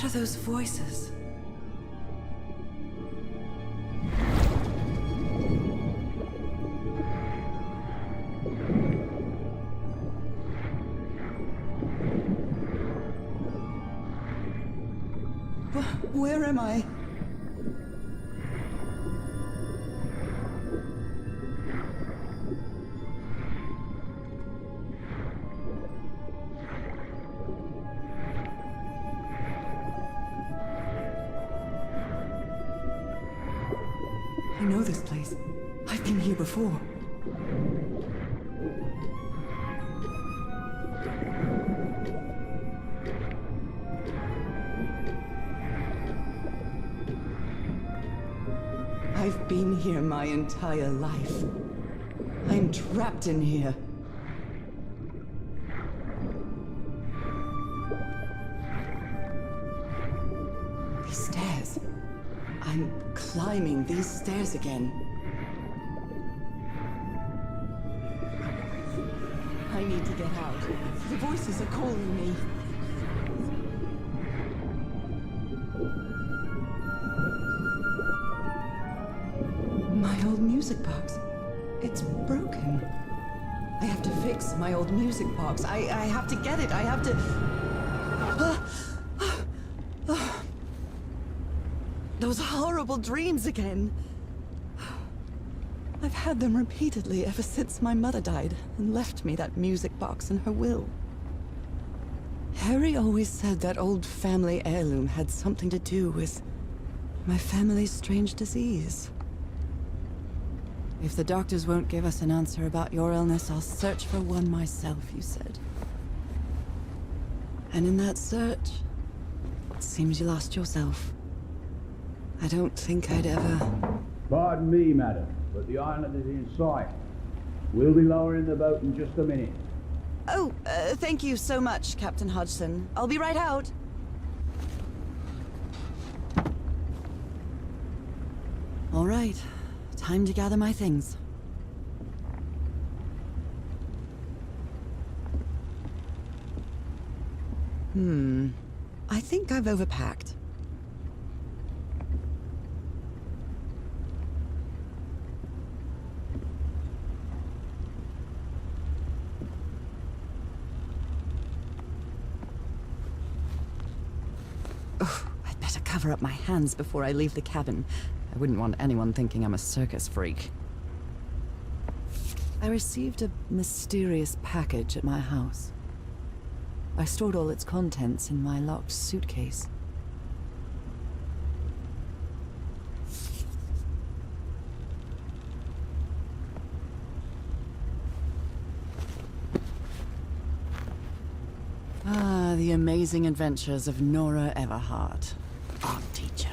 are those voices? Where am I? I know this place. I've been here before. I've been here my entire life. I'm trapped in here. These stairs. I'm climbing these stairs again. I need to get out. The voices are calling me. My old music box. It's broken. I have to fix my old music box. I have to get it. I have to... Those horrible dreams again. I've had them repeatedly ever since my mother died and left me that music box in her will. Harry always said that old family heirloom had something to do with my family's strange disease. If the doctors won't give us an answer about your illness, I'll search for one myself, you said. And in that search, it seems you lost yourself. I don't think I'd ever... Pardon me, madam, but the island is in sight. We'll be lowering the boat in just a minute. Oh, thank you so much, Captain Hodgson. I'll be right out. All right. Time to gather my things. I think I've overpacked. Oh, I'd better cover up my hands before I leave the cabin. I wouldn't want anyone thinking I'm a circus freak. I received a mysterious package at my house. I stored all its contents in my locked suitcase. Ah, the amazing adventures of Nora Everhart, art teacher.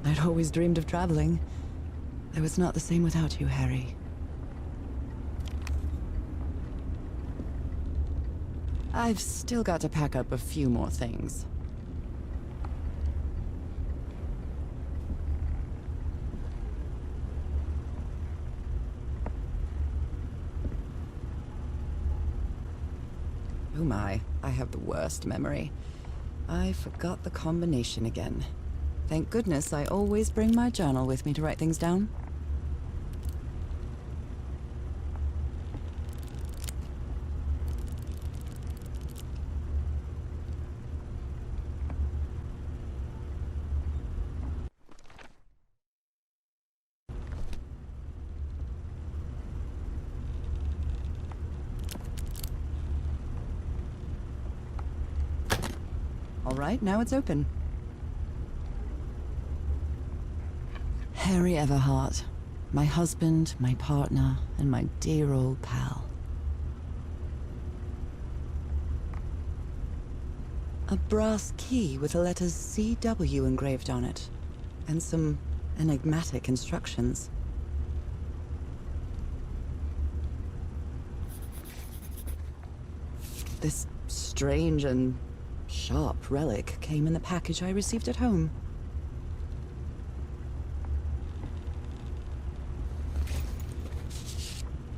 I'd always dreamed of traveling. Though it's not the same without you, Harry. I've still got to pack up a few more things. my, I have the worst memory. I forgot the combination again. Thank goodness I always bring my journal with me to write things down. All right, now it's open. Harry Everhart, my husband, my partner, and my dear old pal. A brass key with the letters CW engraved on it, and some enigmatic instructions. This strange and sharp relic came in the package I received at home.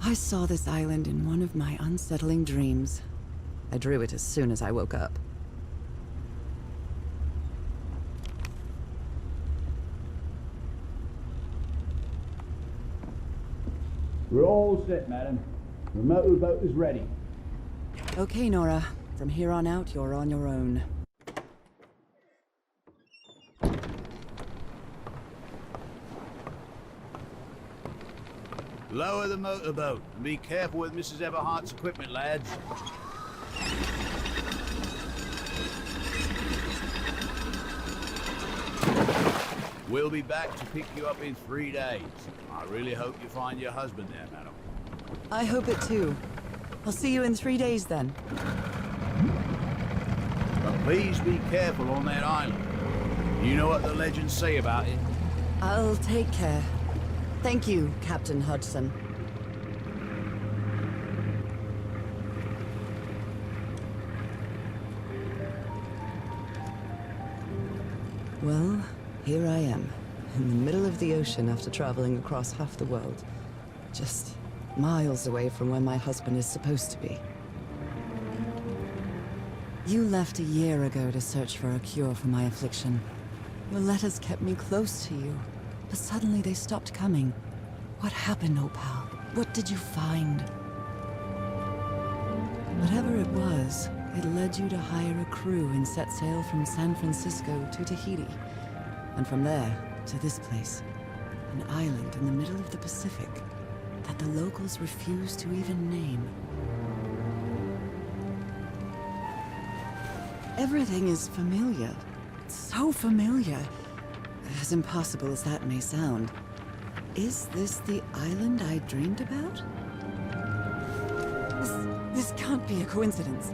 I saw this island in one of my unsettling dreams. I drew it as soon as I woke up. We're all set, madam. The motorboat is ready. Okay, Nora. From here on out, you're on your own. Lower the motorboat and be careful with Mrs. Everhart's equipment, lads. We'll be back to pick you up in 3 days. I really hope you find your husband there, madam. I hope it too. I'll see you in 3 days then. But please be careful on that island. You know what the legends say about it. I'll take care. Thank you, Captain Hudson. Well, here I am, in the middle of the ocean after traveling across half the world. Just miles away from where my husband is supposed to be. You left a year ago to search for a cure for my affliction. Your letters kept me close to you, but suddenly they stopped coming. What happened, old pal? What did you find? Whatever it was, it led you to hire a crew and set sail from San Francisco to Tahiti. And from there, to this place. An island in the middle of the Pacific that the locals refuse to even name. Everything is familiar. So familiar. As impossible as that may sound. Is this the island I dreamed about? This can't be a coincidence.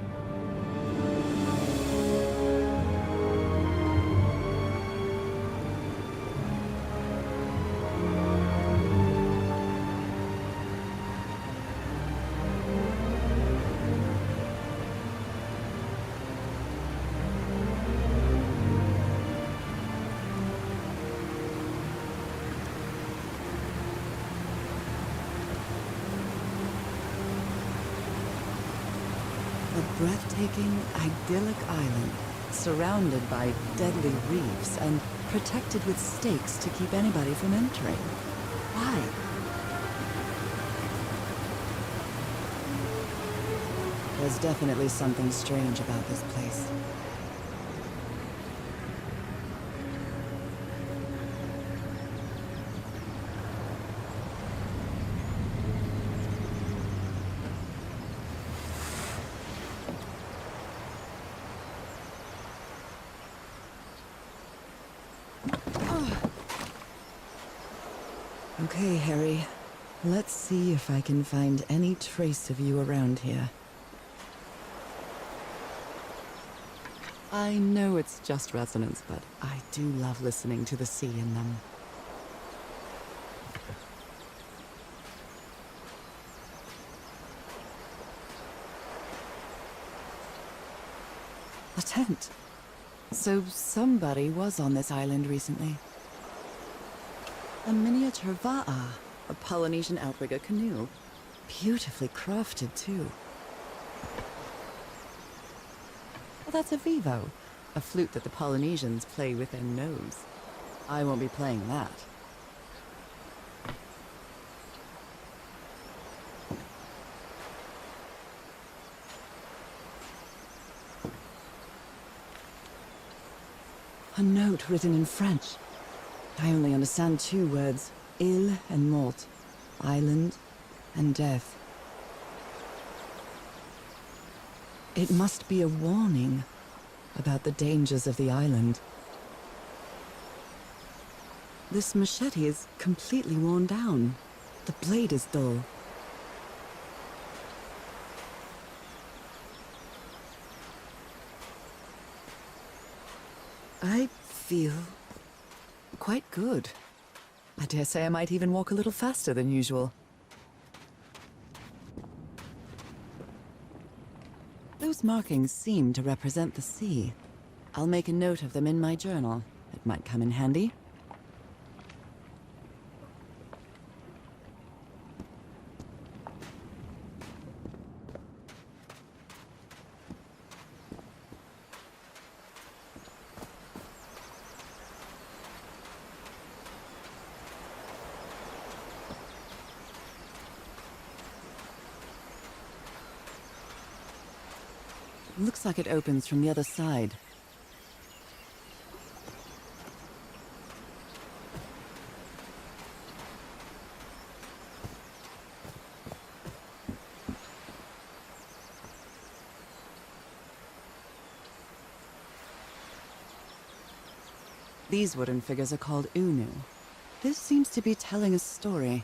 A breathtaking, idyllic island, surrounded by deadly reefs and protected with stakes to keep anybody from entering. Why? There's definitely something strange about this place. Okay, Harry. Let's see if I can find any trace of you around here. I know it's just resonance, but I do love listening to the sea in them. A tent. So somebody was on this island recently. A miniature va'a, a Polynesian outrigger canoe. Beautifully crafted, too. That's a vivo, a flute that the Polynesians play with their nose. I won't be playing that. A note written in French. I only understand two words, île and mort, island and death. It must be a warning about the dangers of the island. This machete is completely worn down. The blade is dull. I feel quite good. I dare say I might even walk a little faster than usual. Those markings seem to represent the sea. I'll make a note of them in my journal. It might come in handy. Looks like it opens from the other side. These wooden figures are called unu. This seems to be telling a story.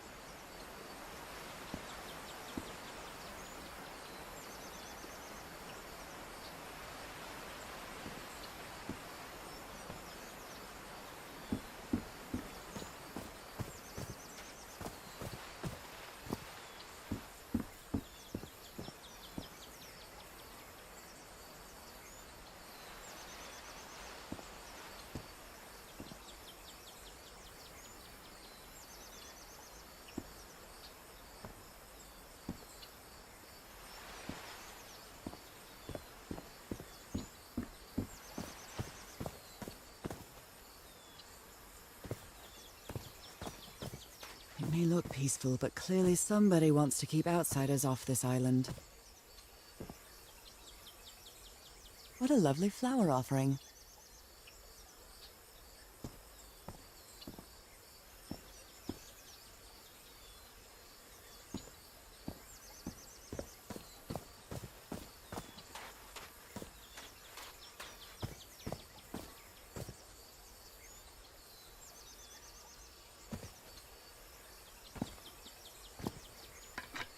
It may look peaceful, but clearly somebody wants to keep outsiders off this island. What a lovely flower offering.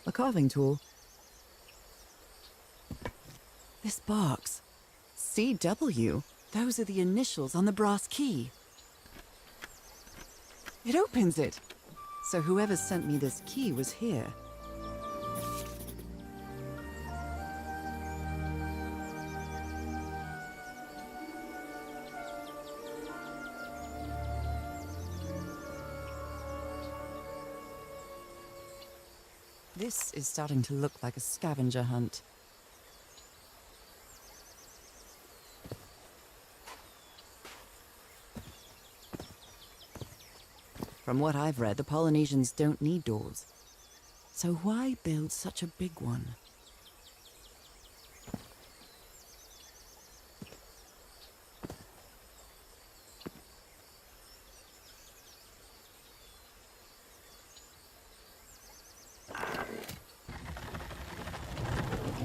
A carving tool. This box. CW. Those are the initials on the brass key. It opens it. So whoever sent me this key was here. This is starting to look like a scavenger hunt. From what I've read, the Polynesians don't need doors. So why build such a big one?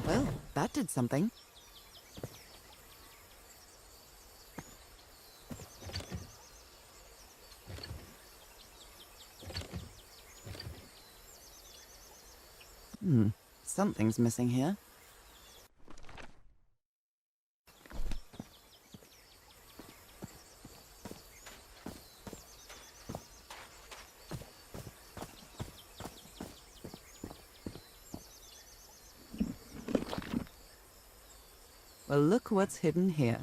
Well, that did something. Something's missing here. Well, look what's hidden here.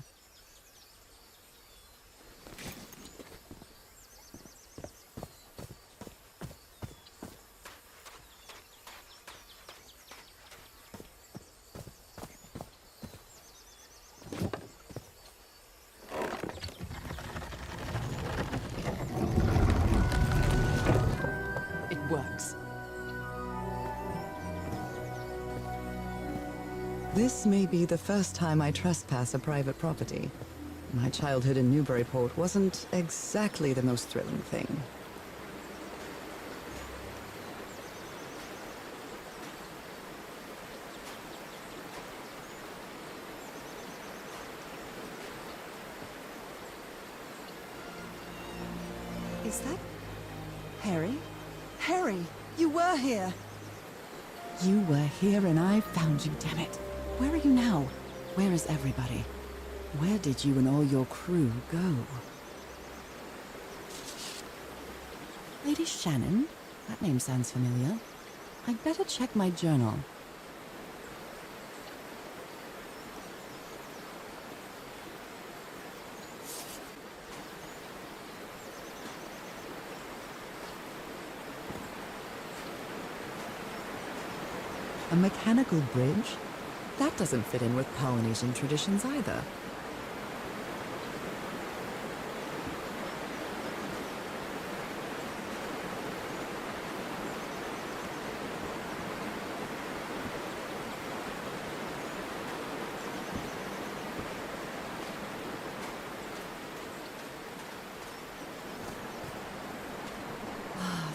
This may be the first time I trespass a private property. My childhood in Newburyport wasn't exactly the most thrilling thing. Is that Harry? Harry, you were here! You were here and I found you, damn it. Where are you now? Where is everybody? Where did you and all your crew go? Lady Shannon? That name sounds familiar. I'd better check my journal. A mechanical bridge? That doesn't fit in with Polynesian traditions either.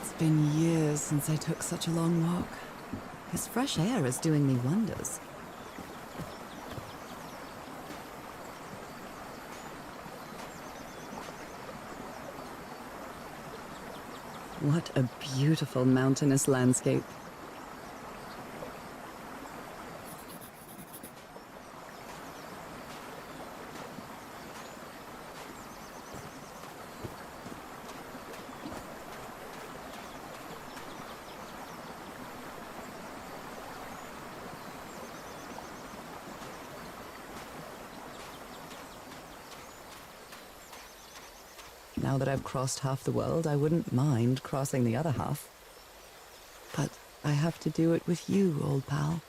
It's been years since I took such a long walk. This fresh air is doing me wonders. What a beautiful mountainous landscape. Now that I've crossed half the world, I wouldn't mind crossing the other half. But I have to do it with you, old pal.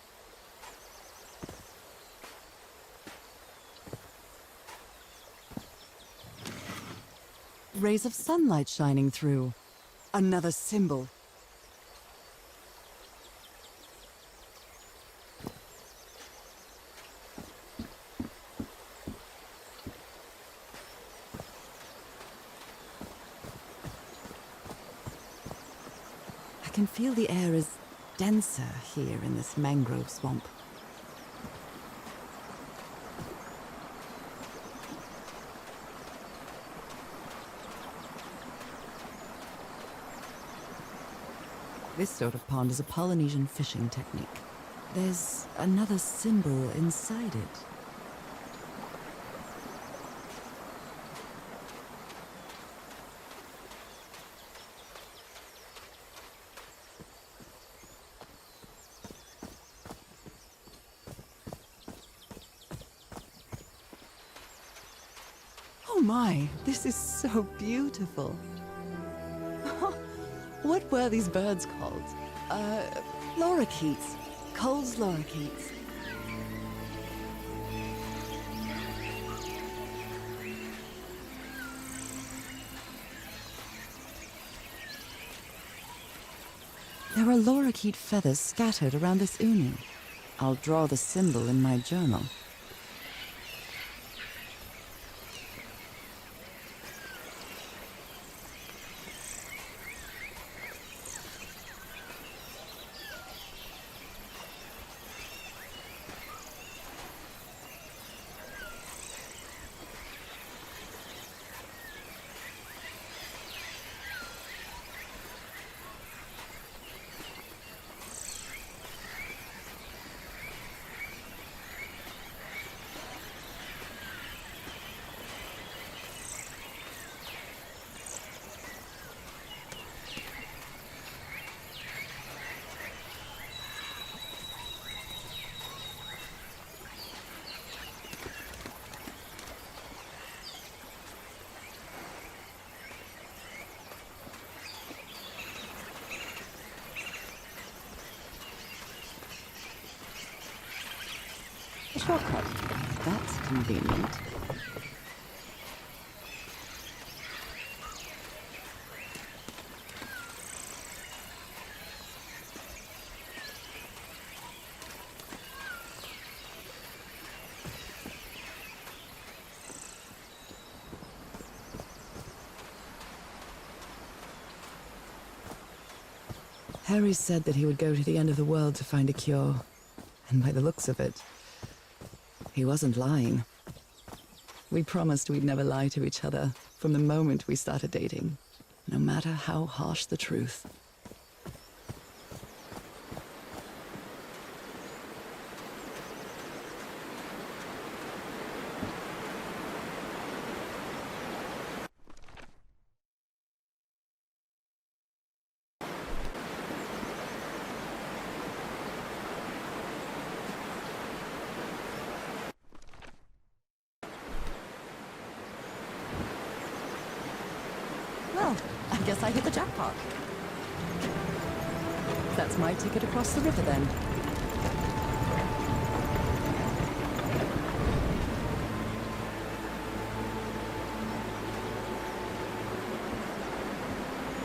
Rays of sunlight shining through. Another symbol. I can feel the air is denser here in this mangrove swamp. This sort of pond is a Polynesian fishing technique. There's another symbol inside it. Oh my, this is so beautiful. What were these birds called? Lorikeets. Cole's lorikeets. There are lorikeet feathers scattered around this uni. I'll draw the symbol in my journal. A shortcut. That's convenient. Harry said that he would go to the end of the world to find a cure. And by the looks of it, he wasn't lying. We promised we'd never lie to each other from the moment we started dating, no matter how harsh the truth. Well, I guess I hit the jackpot. That's my ticket across the river then.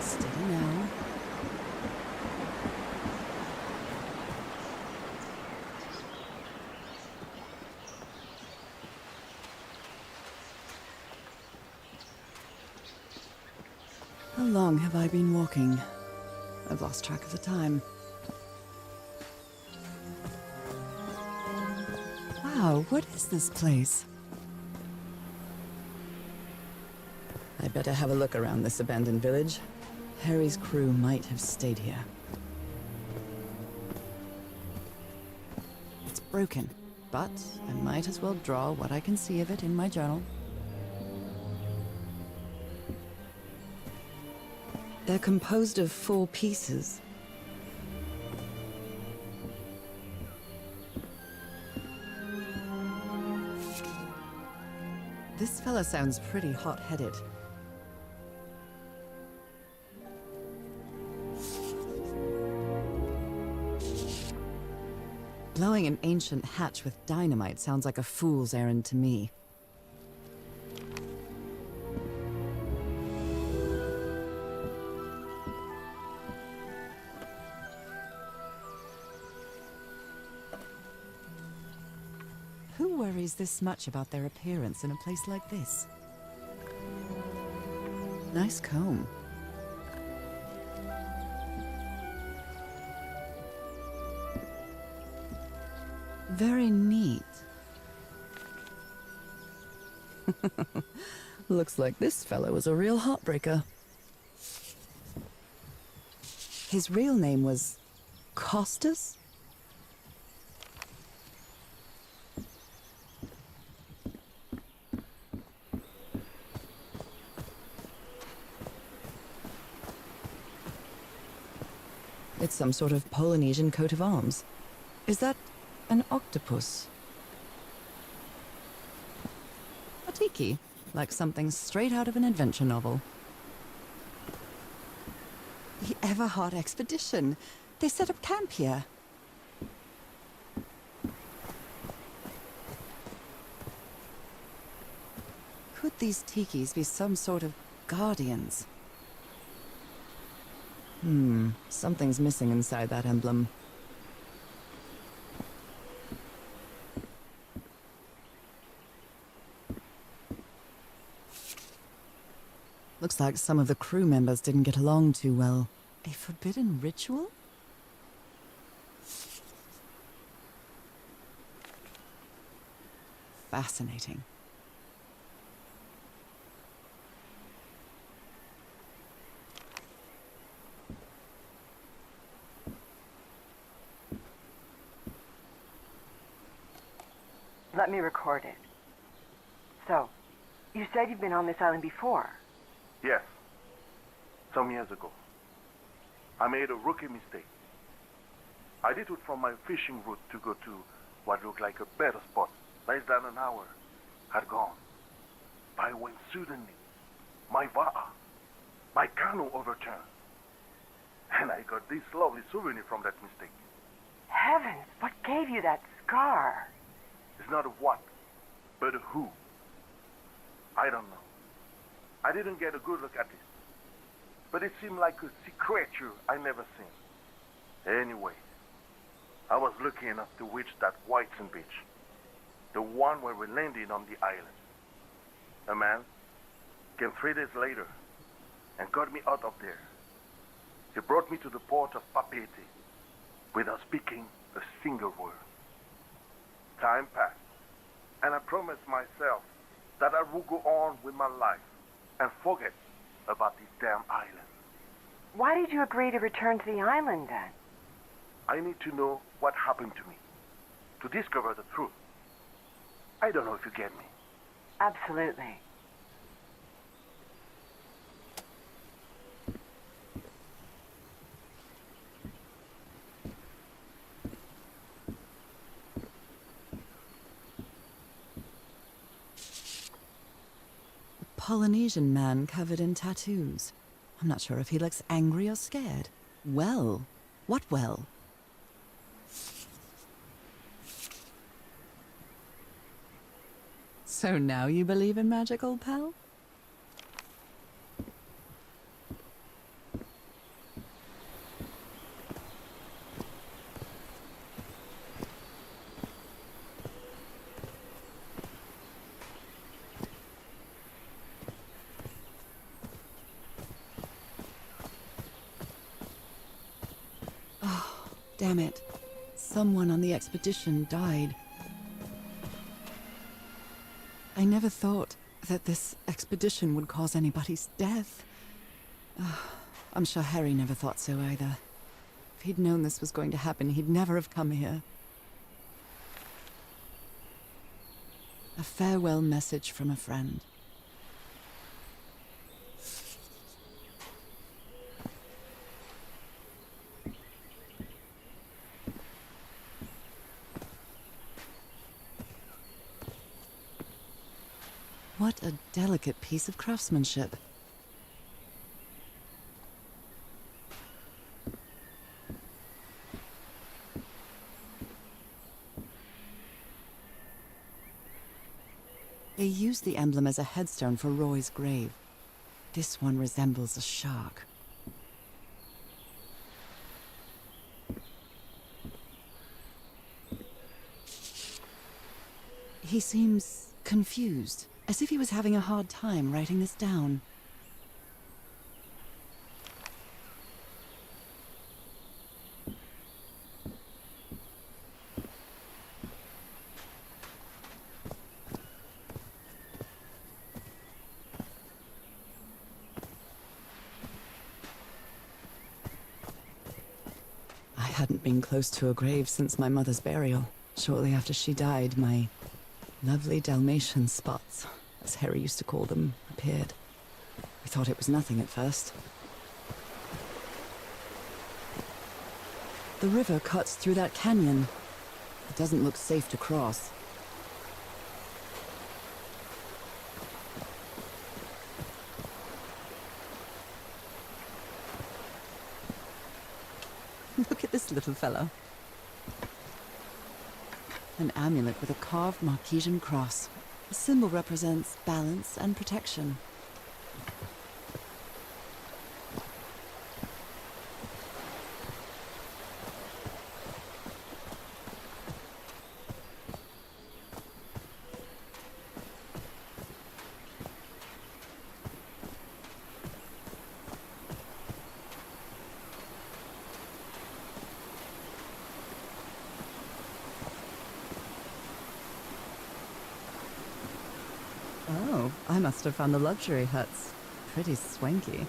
Steady now. How long have I been walking? I've lost track of the time. Wow, what is this place? I'd better have a look around this abandoned village. Harry's crew might have stayed here. It's broken, but I might as well draw what I can see of it in my journal. They're composed of 4 pieces. This fella sounds pretty hot-headed. Blowing an ancient hatch with dynamite sounds like a fool's errand to me. Who worries this much about their appearance in a place like this? Nice comb. Very neat. Looks like this fellow was a real heartbreaker. His real name was Costas? It's some sort of Polynesian coat of arms. Is that an octopus? A tiki, like something straight out of an adventure novel. The Everhard expedition. They set up camp here. Could these tikis be some sort of guardians? Something's missing inside that emblem. Looks like some of the crew members didn't get along too well. A forbidden ritual? Fascinating. Let me record it. So, you said you've been on this island before. Yes. Some years ago. I made a rookie mistake. I detoured from my fishing route to go to what looked like a better spot. Less than an hour had gone. By when suddenly, my canoe overturned. And I got this lovely souvenir from that mistake. Heavens, what gave you that scar? It's not a what, but a who. I don't know. I didn't get a good look at it. But it seemed like a sea creature I never seen. Anyway, I was lucky enough to reach that white sand beach. The one where we landed on the island. A man came 3 days later and got me out of there. He brought me to the port of Papeete without speaking a single word. Time passed, and I promised myself that I would go on with my life and forget about this damn island. Why did you agree to return to the island then? I need to know what happened to me, to discover the truth. I don't know if you get me. Absolutely. Polynesian man covered in tattoos. I'm not sure if he looks angry or scared. Well? What well? So now you believe in magic, old pal? Damn it. Someone on the expedition died. I never thought that this expedition would cause anybody's death. I'm sure Harry never thought so either. If he'd known this was going to happen, he'd never have come here. A farewell message from a friend. What a delicate piece of craftsmanship. They used the emblem as a headstone for Roy's grave. This one resembles a shark. He seems confused, as if he was having a hard time writing this down. I hadn't been close to a grave since my mother's burial. Shortly after she died, my lovely Dalmatian spots, as Harry used to call them, appeared. We thought it was nothing at first. The river cuts through that canyon. It doesn't look safe to cross. Look at this little fellow. An amulet with a carved Marquesian cross. The symbol represents balance and protection. Oh, I must have found the luxury huts. Pretty swanky.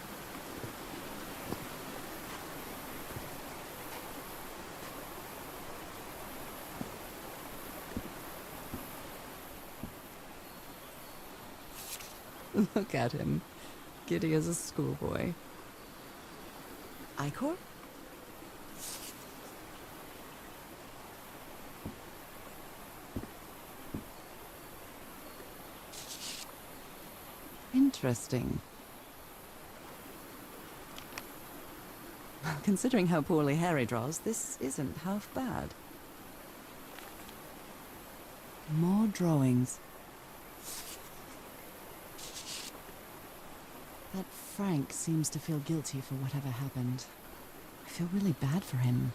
Look at him. Giddy as a schoolboy. Icor? Interesting. Well, considering how poorly Harry draws, this isn't half bad. More drawings. That Frank seems to feel guilty for whatever happened. I feel really bad for him.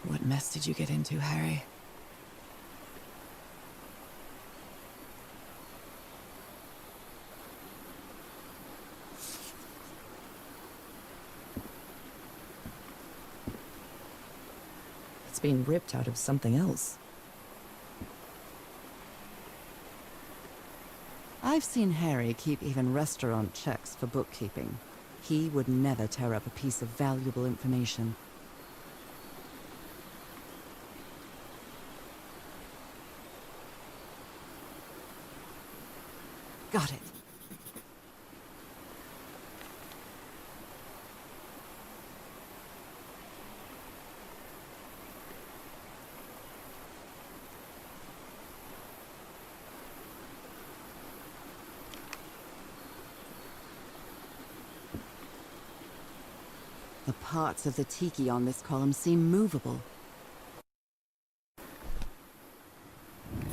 What mess did you get into, Harry? It's been ripped out of something else. I've seen Harry keep even restaurant checks for bookkeeping. He would never tear up a piece of valuable information. Got it. The parts of the tiki on this column seem movable.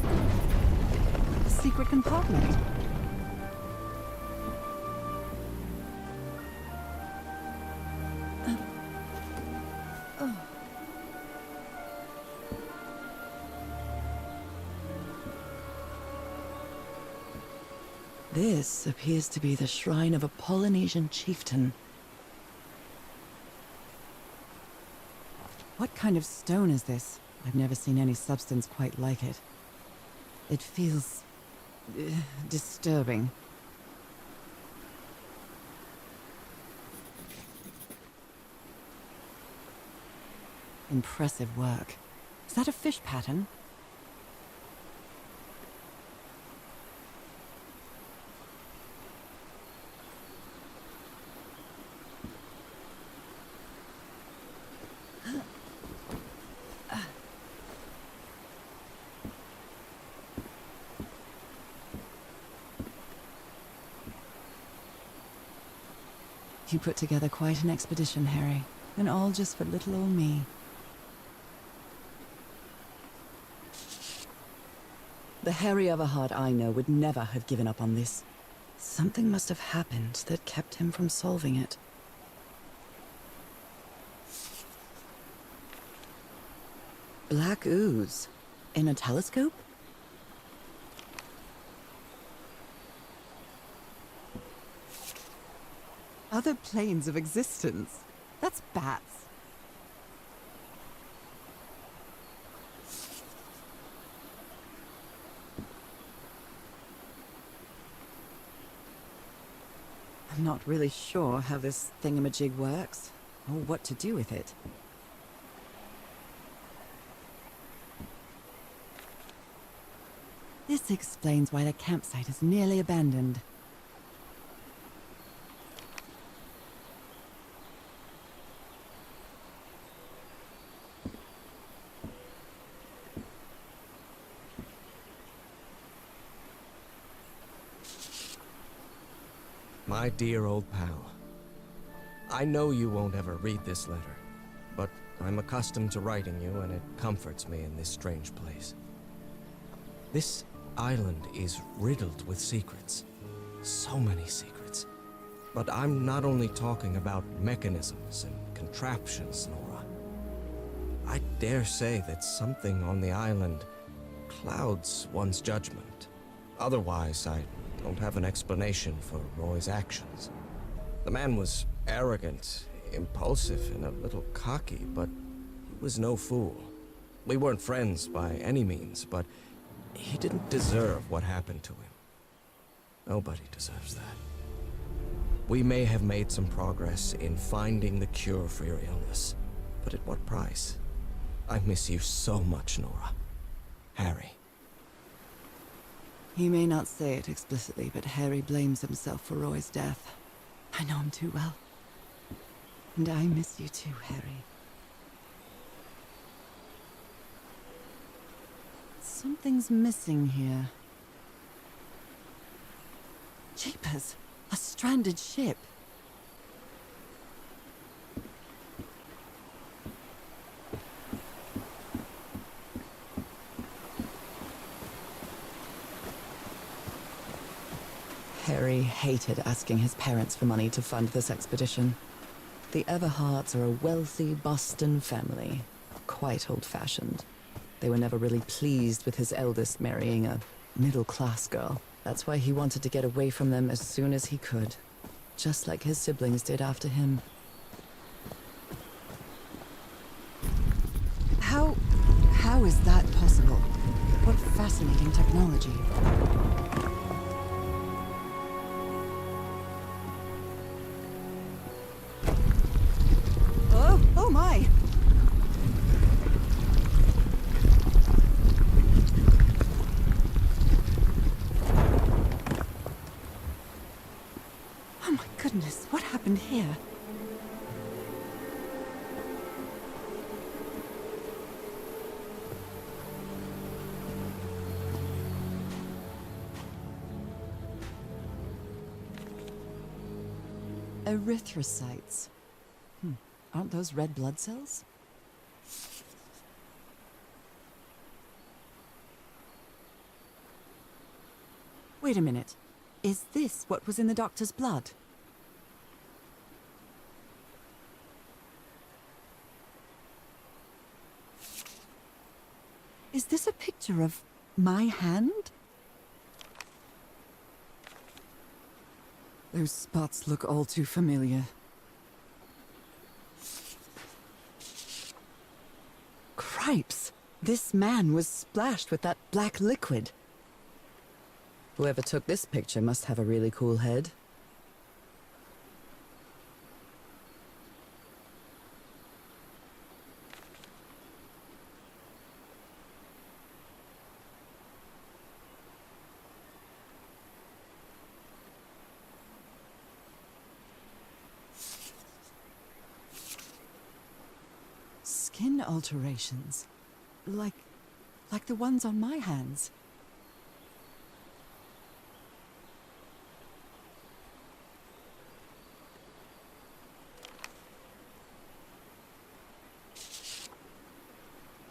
A secret compartment. This appears to be the shrine of a Polynesian chieftain. What kind of stone is this? I've never seen any substance quite like it. It feels disturbing. Impressive work. Is that a fish pattern? You put together quite an expedition, Harry. And all just for little old me. The Harry Everhard I know would never have given up on this. Something must have happened that kept him from solving it. Black ooze. In a telescope? Other planes of existence. That's bats. I'm not really sure how this thingamajig works, or what to do with it. This explains why the campsite is nearly abandoned. My dear old pal, I know you won't ever read this letter, but I'm accustomed to writing you and it comforts me in this strange place. This island is riddled with secrets. So many secrets. But I'm not only talking about mechanisms and contraptions, Nora. I dare say that something on the island clouds one's judgment. Otherwise, I don't have an explanation for Roy's actions. The man was arrogant, impulsive, and a little cocky, but he was no fool. We weren't friends by any means, but he didn't deserve what happened to him. Nobody deserves that. We may have made some progress in finding the cure for your illness, but at what price? I miss you so much, Nora. Harry. He may not say it explicitly, but Harry blames himself for Roy's death. I know him too well. And I miss you too, Harry. Something's missing here. Jeepers! A stranded ship! Harry hated asking his parents for money to fund this expedition. The Everhards are a wealthy Boston family, quite old-fashioned. They were never really pleased with his eldest marrying a middle-class girl. That's why he wanted to get away from them as soon as he could, just like his siblings did after him. How possible? What fascinating technology. Oh my! Oh my goodness, what happened here? Erythrocytes. Aren't those red blood cells? Wait a minute. Is this what was in the doctor's blood? Is this a picture of my hand? Those spots look all too familiar. Cripes! This man was splashed with that black liquid. Whoever took this picture must have a really cool head. Skin alterations. Like the ones on my hands.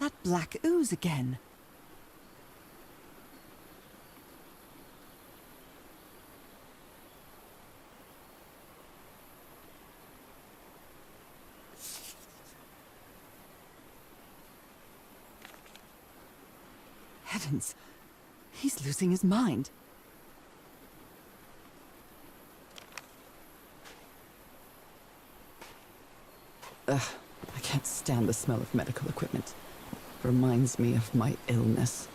That black ooze again. Heavens, he's losing his mind. Ugh, I can't stand the smell of medical equipment. Reminds me of my illness.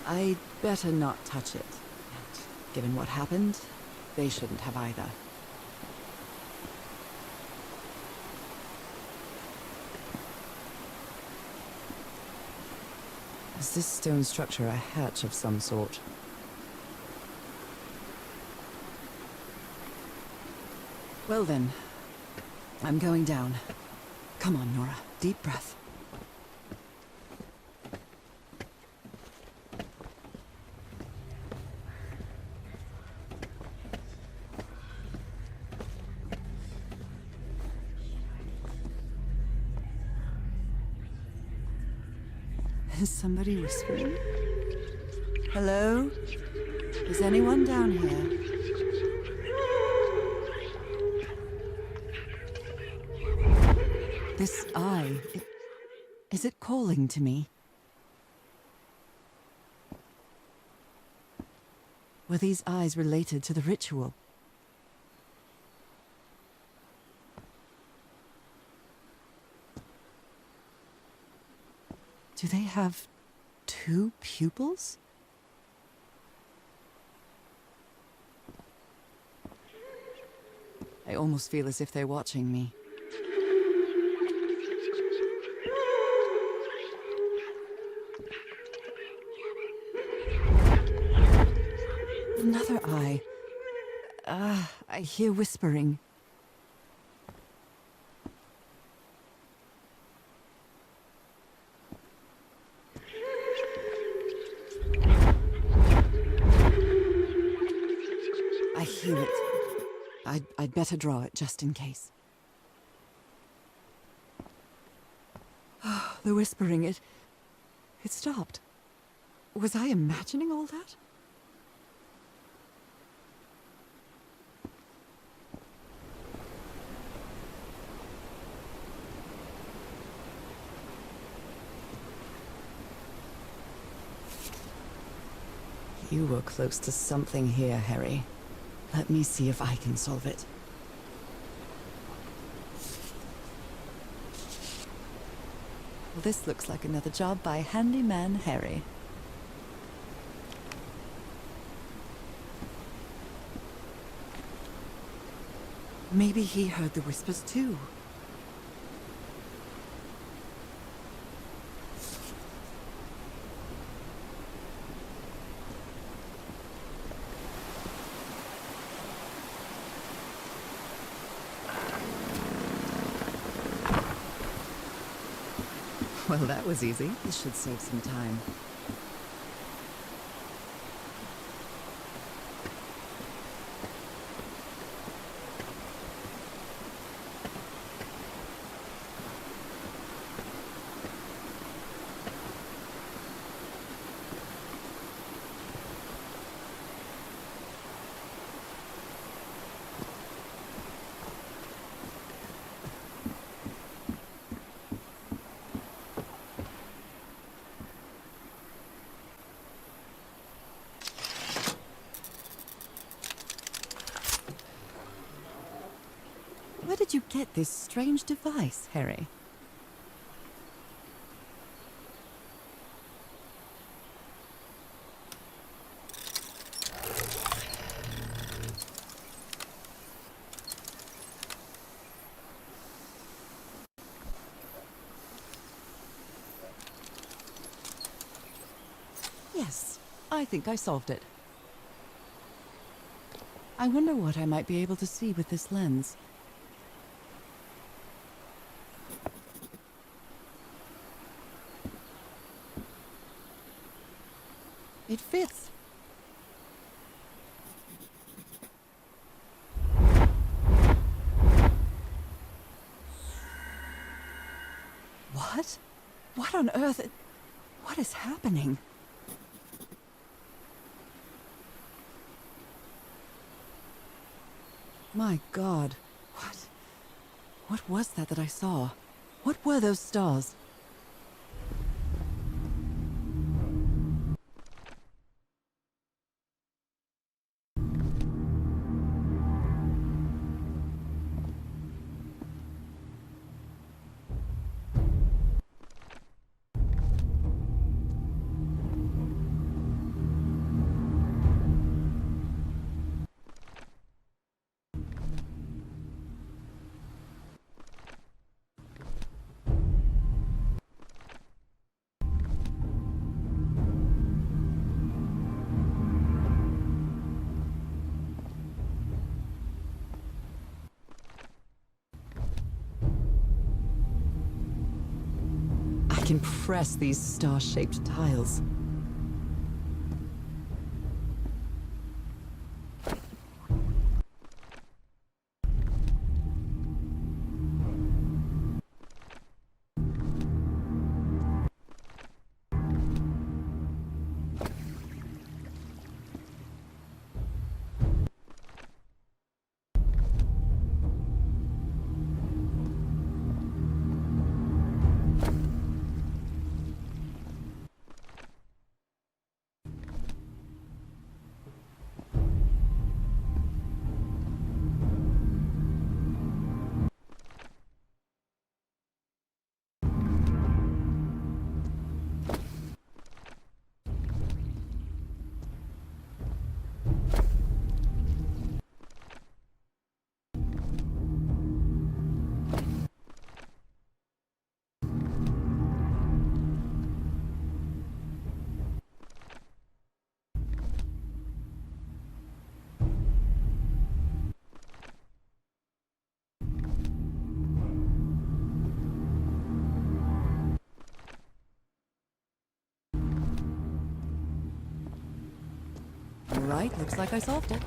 I'd better not touch it. And given what happened, they shouldn't have either. Is this stone structure a hatch of some sort? Well then, I'm going down. Come on, Nora. Deep breath. Is somebody whispering? Hello? Is anyone down here? This eye, is it calling to me? Were these eyes related to the ritual? Do they have 2 pupils? I almost feel as if they're watching me. Another eye. I hear whispering. I hear it. I'd better draw it just in case. Oh, the whispering, it stopped. Was I imagining all that? You were close to something here, Harry. Let me see if I can solve it. Well, this looks like another job by Handyman Harry. Maybe he heard the whispers too. Well, that was easy. This should save some time. Where did you get this strange device, Harry? Yes, I think I solved it. I wonder what I might be able to see with this lens. It fits. What? What on earth? What is happening? My God. What was that I saw? What were those stars? I can press these star-shaped tiles. All right, looks like I solved it.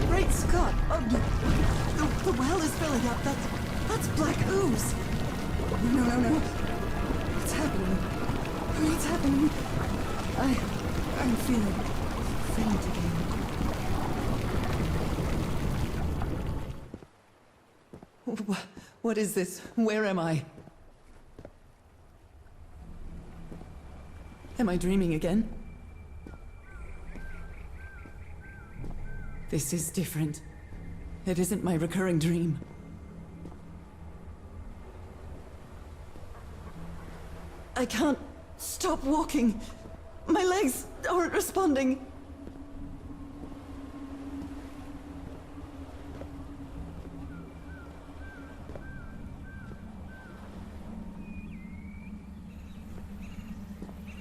Great Scott! Oh, the well is filling up. That's black ooze. No. What's happening? What's happening? I'm feeling faint again. What is this? Where am I? Am I dreaming again? This is different. It isn't my recurring dream. I can't stop walking. My legs aren't responding.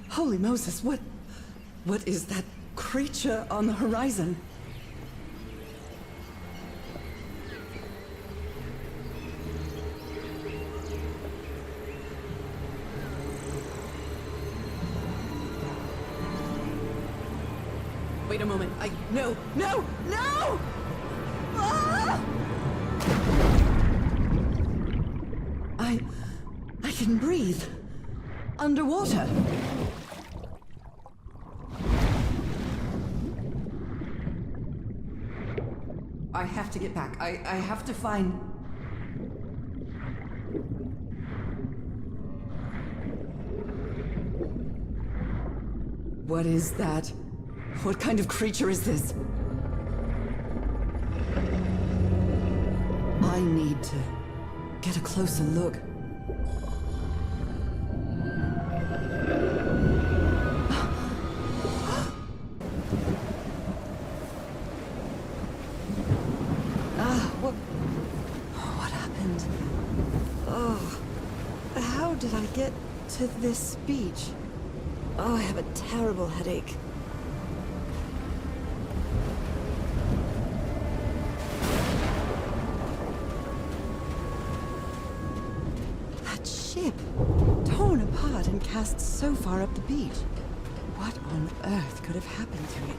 Holy Moses, what is that creature on the horizon? Wait a moment. No! No! No! Ah! I can breathe. Underwater. I have to get back. I have to find... What is that? What kind of creature is this? I need to get a closer look. What happened? Oh, how did I get to this beach? Oh, I have a terrible headache. That ship, torn apart and cast so far up the beach. What on earth could have happened to it?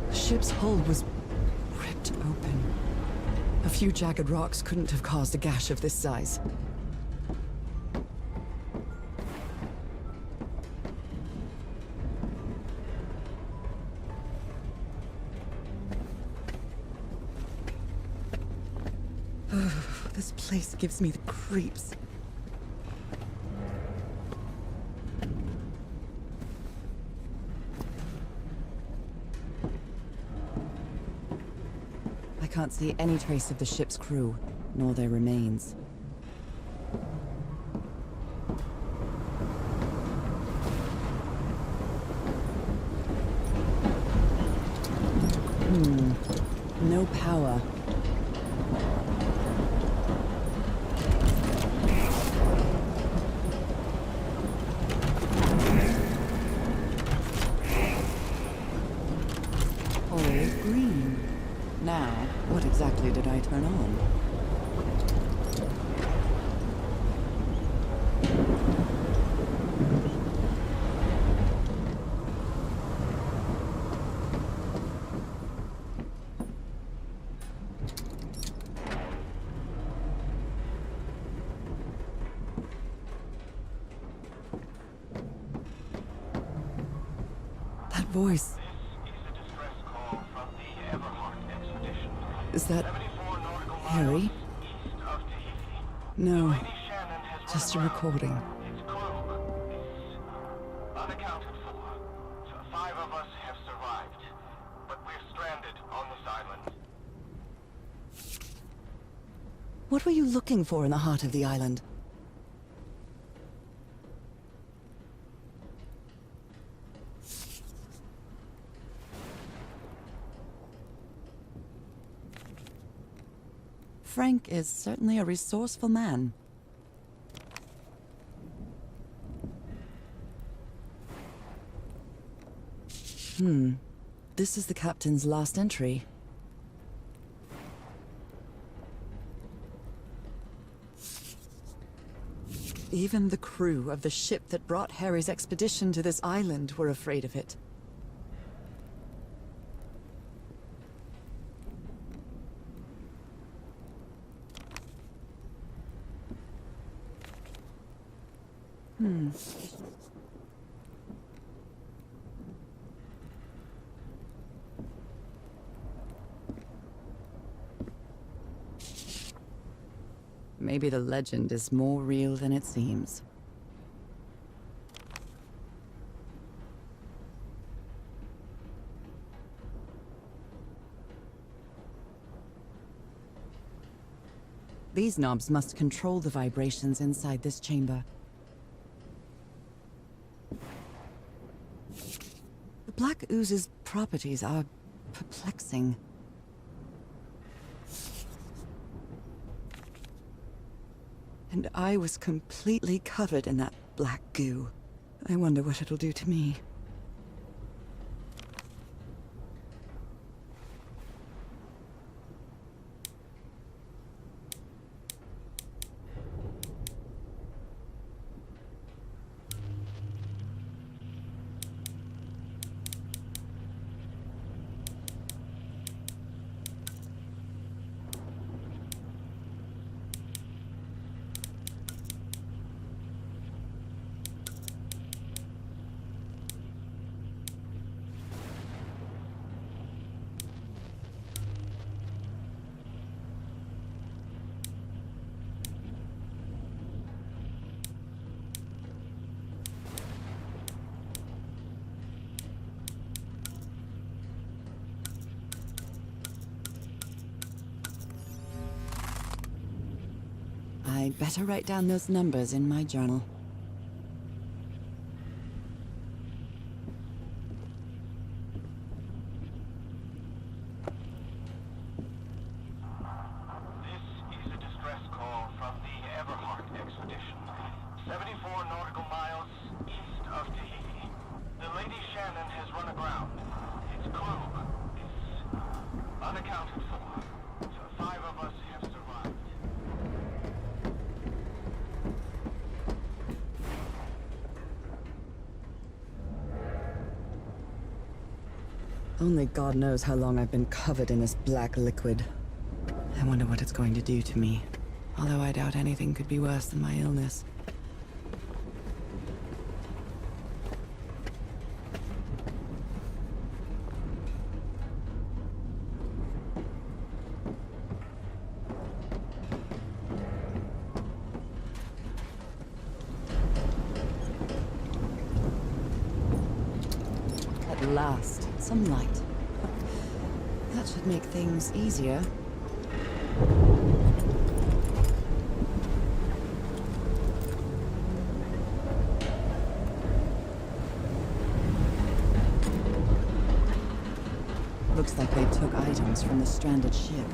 The ship's hull was ripped open. A few jagged rocks couldn't have caused a gash of this size. This place gives me the creeps. I can't see any trace of the ship's crew, nor their remains. No power. All green. Now, what exactly did I turn on? That voice. Is that Harry? No, just a recording. Unaccounted for. 5 of us have survived, but we're stranded on this island. What were you looking for in the heart of the island? Frank is certainly a resourceful man. This is the captain's last entry. Even the crew of the ship that brought Harry's expedition to this island were afraid of it. Maybe the legend is more real than it seems. These knobs must control the vibrations inside this chamber. The black ooze's properties are perplexing. And I was completely covered in that black goo. I wonder what it'll do to me. I'd better write down those numbers in my journal. This is a distress call from the expedition. 74 nautical miles east of Tahiti. The Lady Shannon has run aground. Its crew is unaccounted for. So 5 of us have survived. Only God knows how long I've been covered in this black liquid. I wonder what it's going to do to me. Although I doubt anything could be worse than my illness. At last, some light. That should make things easier. Looks like they took items from the stranded ship.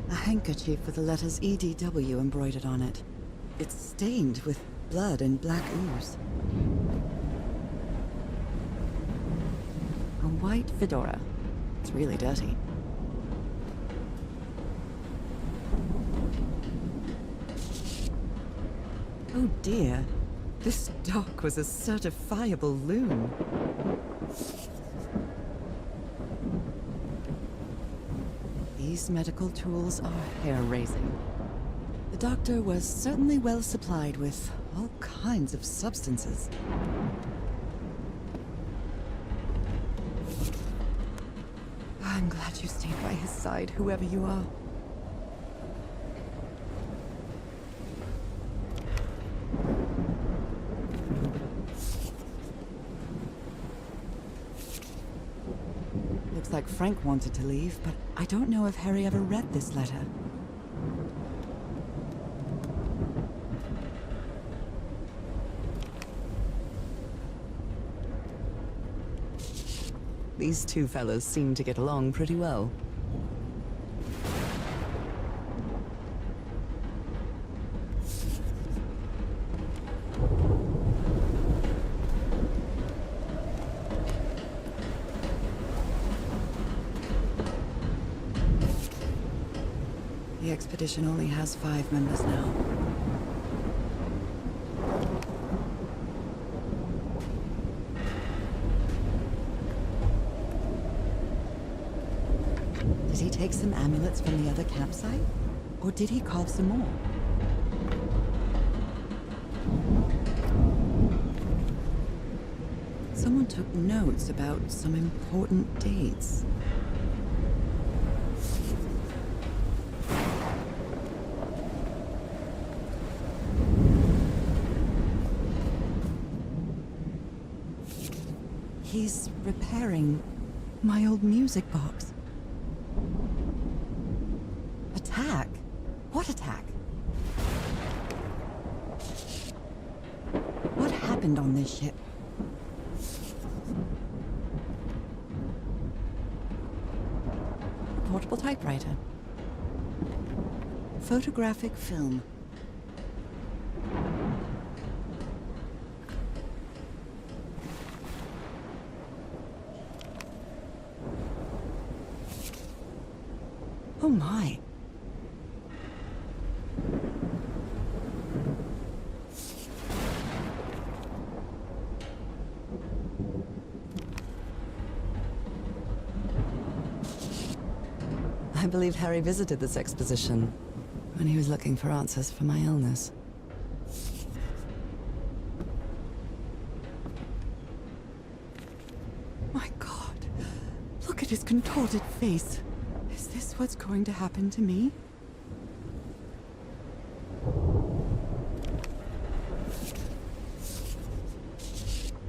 A handkerchief with the letters EDW embroidered on it. It's stained with blood and black ooze. A white fedora. It's really dirty. Oh dear. This doc was a certifiable loon. These medical tools are hair-raising. The doctor was certainly well supplied with all kinds of substances. I'm glad you stayed by his side, whoever you are. Looks like Frank wanted to leave, but I don't know if Harry ever read this letter. These two fellas seem to get along pretty well. The expedition only has 5 members now. Did he take some amulets from the other campsite? Or did he carve some more? Someone took notes about some important dates. He's repairing my old music box. Attack? What attack? What happened on this ship? A portable typewriter. Photographic film. Oh my. I believe Harry visited this exposition when he was looking for answers for my illness. My God, look at his contorted face. Is this what's going to happen to me?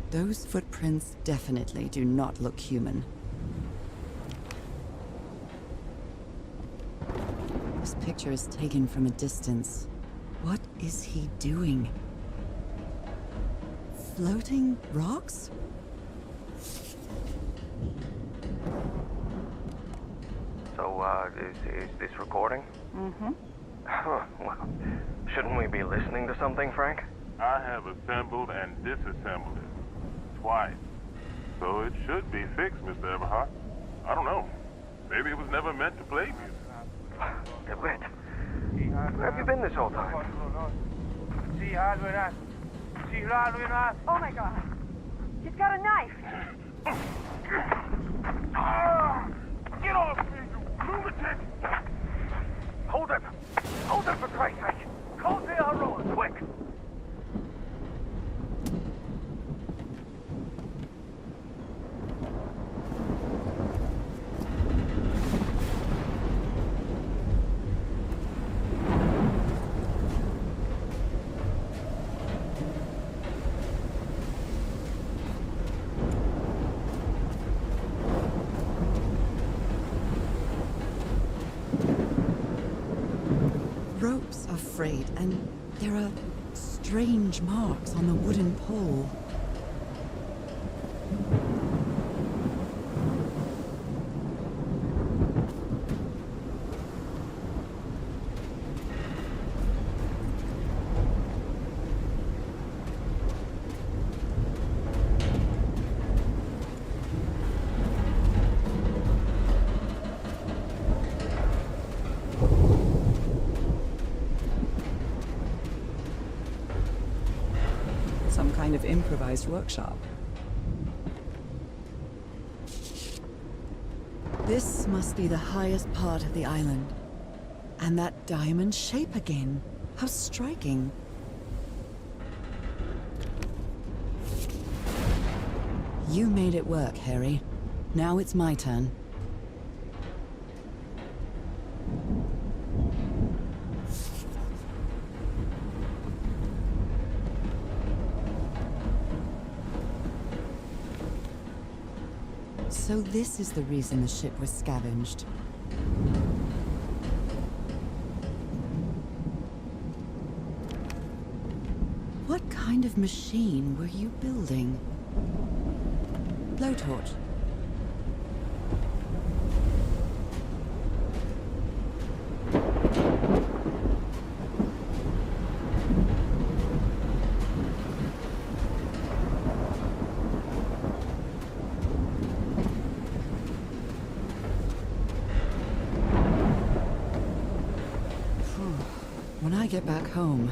Those footprints definitely do not look human. This picture is taken from a distance. What is he doing? Floating rocks? Is this recording? Mm-hmm. Well, shouldn't we be listening to something, Frank? I have assembled and disassembled it twice. So it should be fixed, Mr. Everhart. I don't know. Maybe it was never meant to play music. Wait. Where have you been this whole time? Oh my God. He's got a knife. Get off me, you lunatic! Hold it! Hold it for Christ's sake! Call the Aurora, quick! Ropes are frayed, and there are strange marks on the wooden pole. Some kind of improvised workshop. This must be the highest part of the island. And that diamond shape again. How striking. You made it work, Harry. Now it's my turn. So this is the reason the ship was scavenged. What kind of machine were you building? Blowtorch. When I get back home,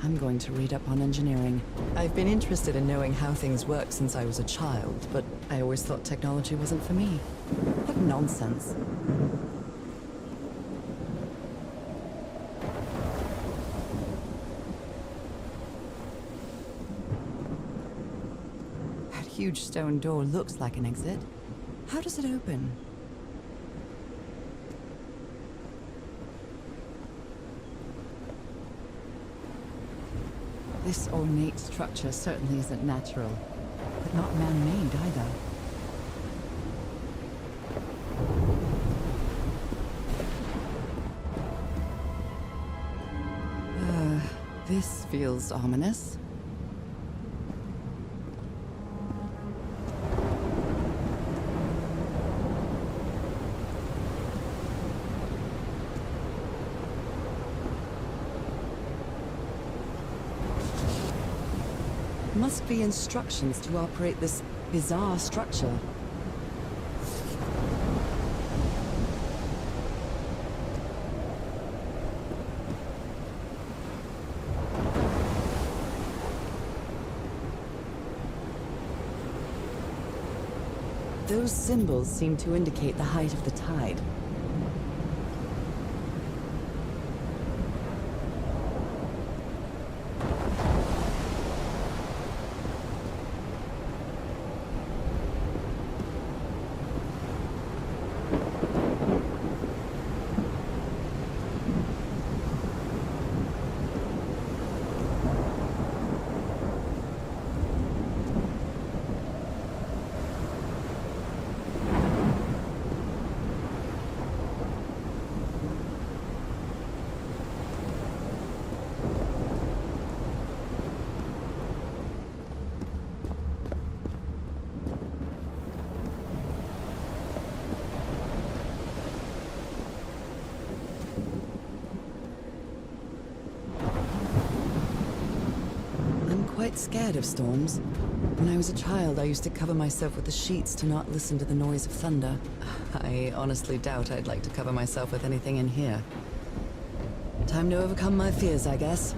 I'm going to read up on engineering. I've been interested in knowing how things work since I was a child, but I always thought technology wasn't for me. What nonsense. That huge stone door looks like an exit. How does it open? This ornate structure certainly isn't natural, but not man-made either. This feels ominous. Must be instructions to operate this bizarre structure. Those symbols seem to indicate the height of the tide. Quite scared of storms. When I was a child, I used to cover myself with the sheets to not listen to the noise of thunder. I honestly doubt I'd like to cover myself with anything in here. Time to overcome my fears, I guess.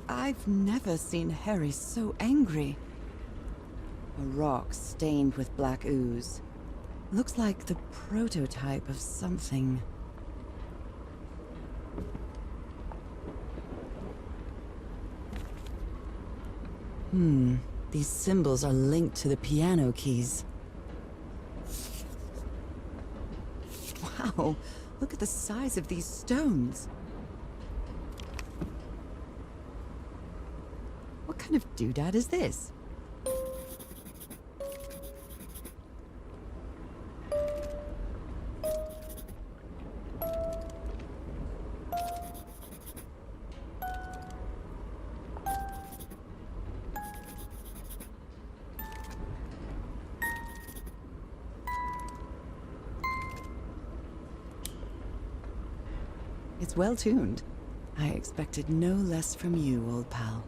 I've never seen Harry so angry. A rock stained with black ooze. Looks like the prototype of something. These symbols are linked to the piano keys. Wow, look at the size of these stones. What kind of doodad is this? It's well tuned. I expected no less from you, old pal.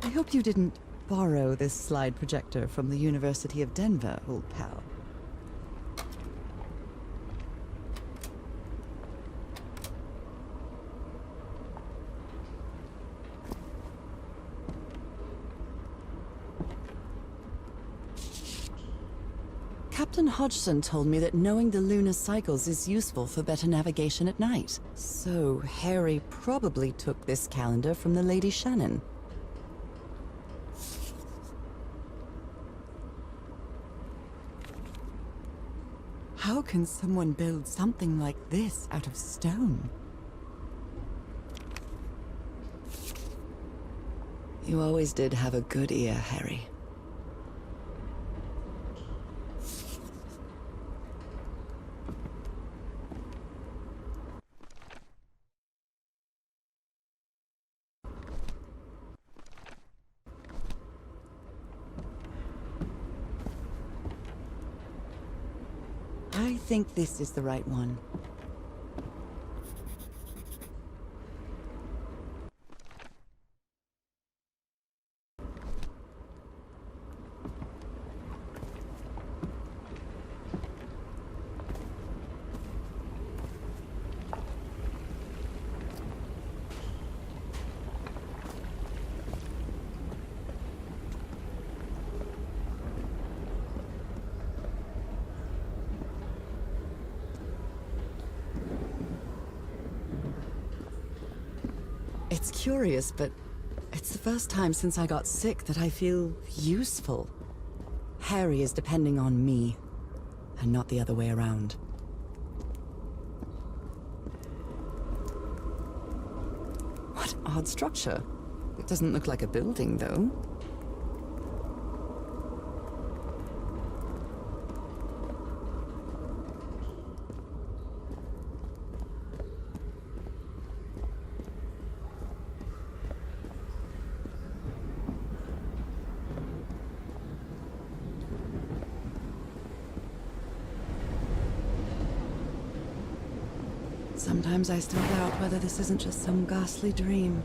I hope you didn't borrow this slide projector from the University of Denver, old pal. Captain Hodgson told me that knowing the lunar cycles is useful for better navigation at night. So Harry probably took this calendar from the Lady Shannon. How can someone build something like this out of stone? You always did have a good ear, Harry. I think this is the right one. It's curious, but it's the first time since I got sick that I feel useful. Harry is depending on me, and not the other way around. What odd structure. It doesn't look like a building, though. Sometimes I still doubt whether this isn't just some ghastly dream.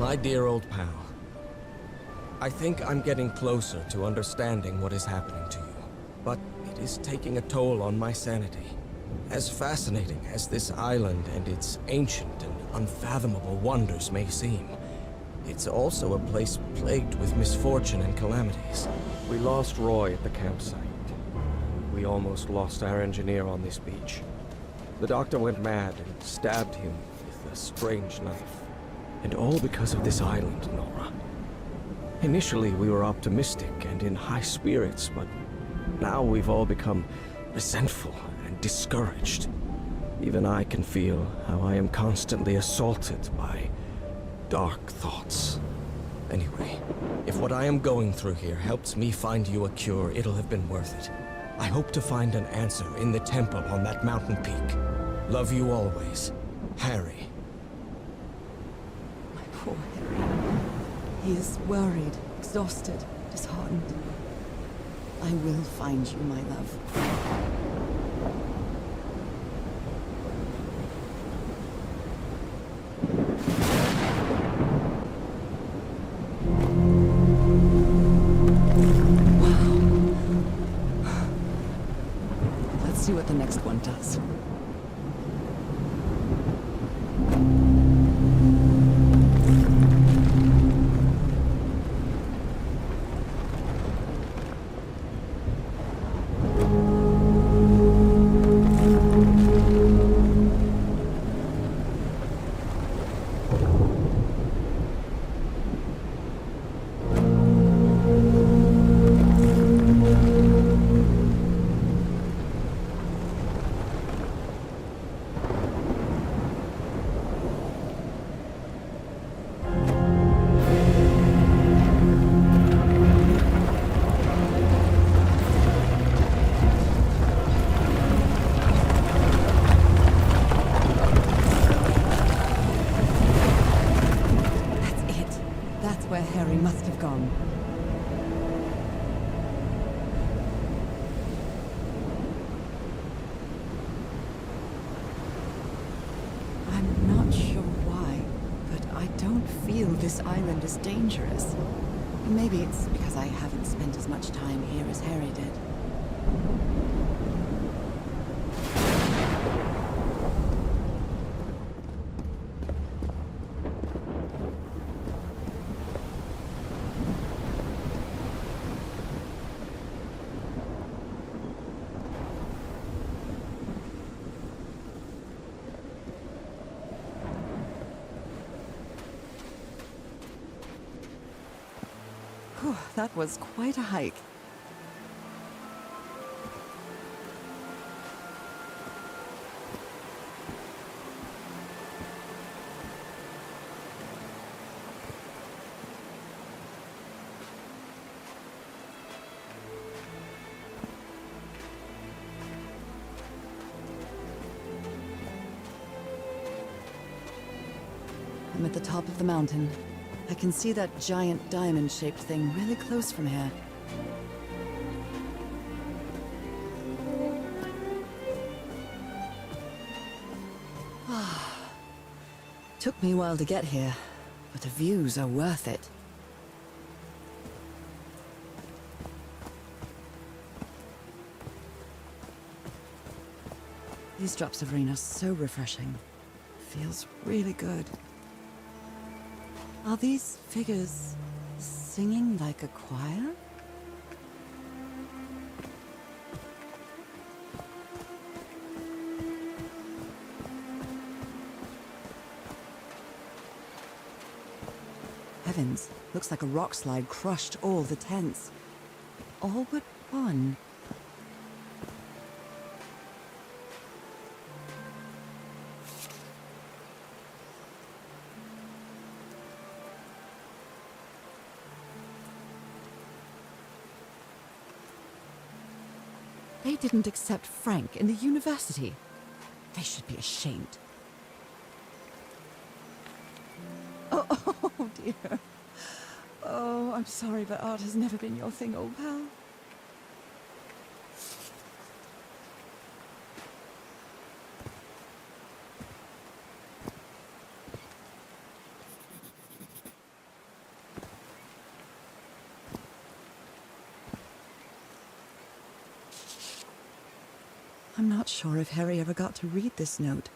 My dear old pal, I think I'm getting closer to understanding what is happening to you, but it is taking a toll on my sanity. As fascinating as this island and its ancient and unfathomable wonders may seem, it's also a place plagued with misfortune and calamities. We lost Roy at the campsite. We almost lost our engineer on this beach. The doctor went mad and stabbed him with a strange knife. And all because of this island, Nora. Initially, we were optimistic and in high spirits, but now we've all become resentful and discouraged. Even I can feel how I am constantly assaulted by dark thoughts. Anyway, if what I am going through here helps me find you a cure, it'll have been worth it. I hope to find an answer in the temple on that mountain peak. Love you always, Harry. My poor Harry. He is worried, exhausted, disheartened. I will find you, my love. See what the next one does. Where Harry must have gone. I'm not sure why, but I don't feel this island is dangerous. Maybe it's because I haven't spent as much time here as Harry did. Whew, that was quite a hike. I'm at the top of the mountain. I can see that giant diamond-shaped thing really close from here. Took me a while to get here, but the views are worth it. These drops of rain are so refreshing. Feels really good. Are these figures singing like a choir? Heavens, looks like a rock slide crushed all the tents. All but one. They didn't accept Frank in the university. They should be ashamed. Oh dear. Oh, I'm sorry, but art has never been your thing, old pal. I'm not sure if Harry ever got to read this note.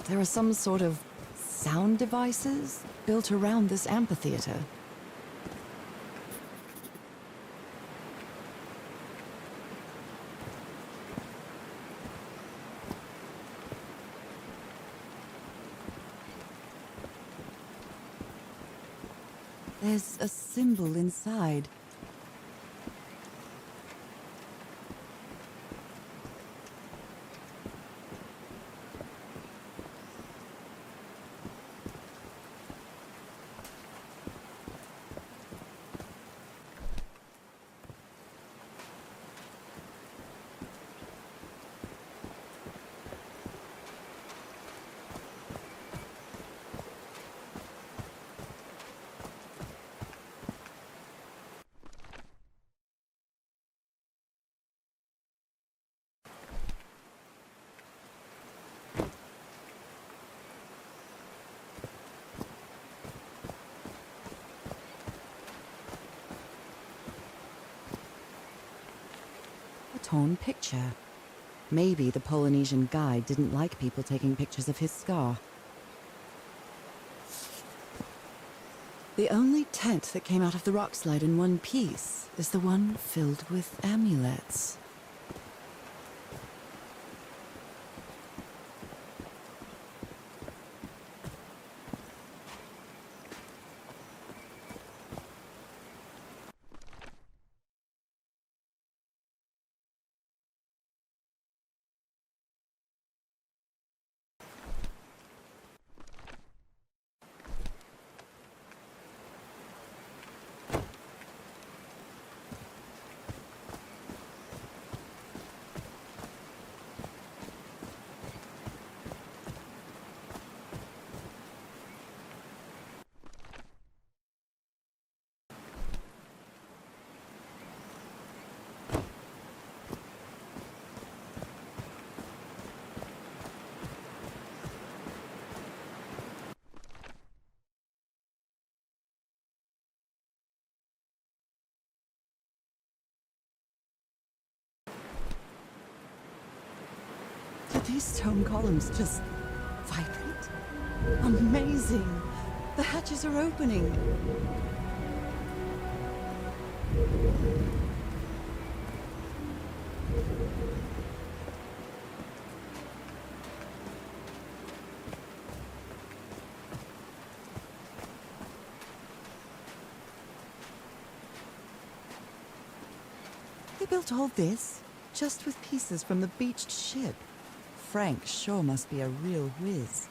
There are some sort of sound devices built around this amphitheater. There's a symbol inside. Torn picture. Maybe the Polynesian guide didn't like people taking pictures of his scar. The only tent that came out of the rock slide in one piece is the one filled with amulets. Did these stone columns just vibrate? Amazing! The hatches are opening! They built all this just with pieces from the beached ship. Frank sure must be a real whiz.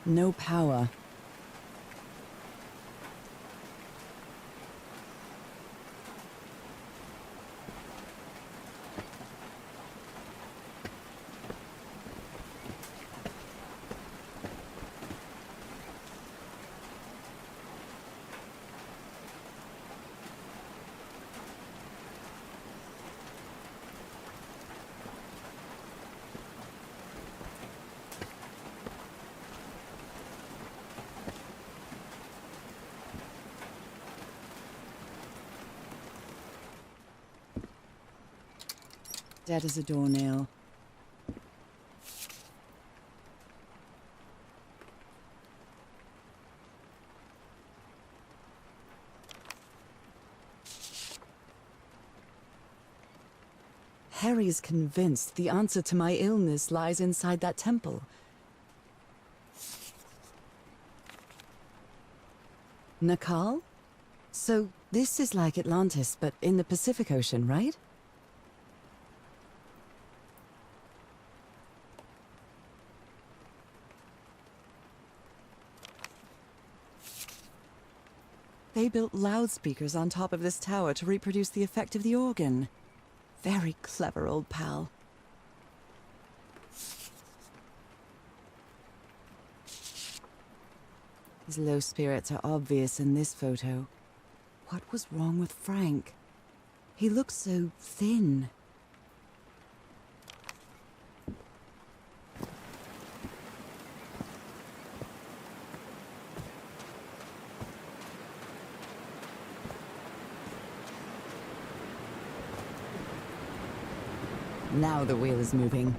No power. Dead as a doornail. Harry's convinced the answer to my illness lies inside that temple. Nakal? So this is like Atlantis, but in the Pacific Ocean, right? They built loudspeakers on top of this tower to reproduce the effect of the organ. Very clever, old pal. His low spirits are obvious in this photo. What was wrong with Frank? He looks so thin. Now the wheel is moving.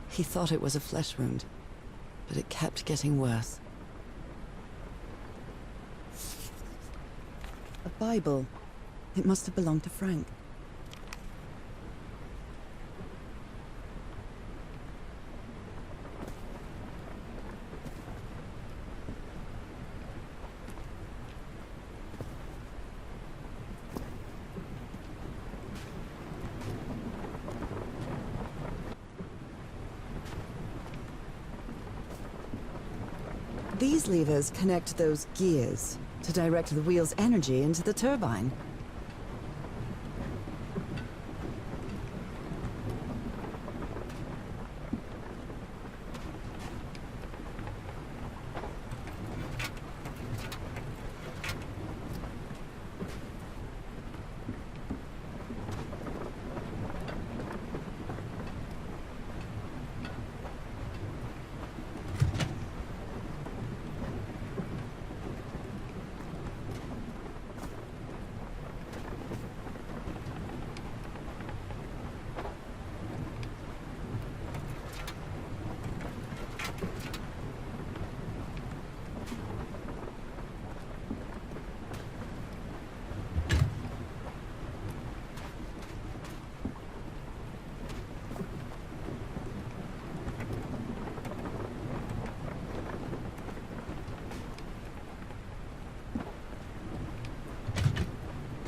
He thought it was a flesh wound, but it kept getting worse. A Bible. It must have belonged to Frank. These levers connect those gears to direct the wheel's energy into the turbine.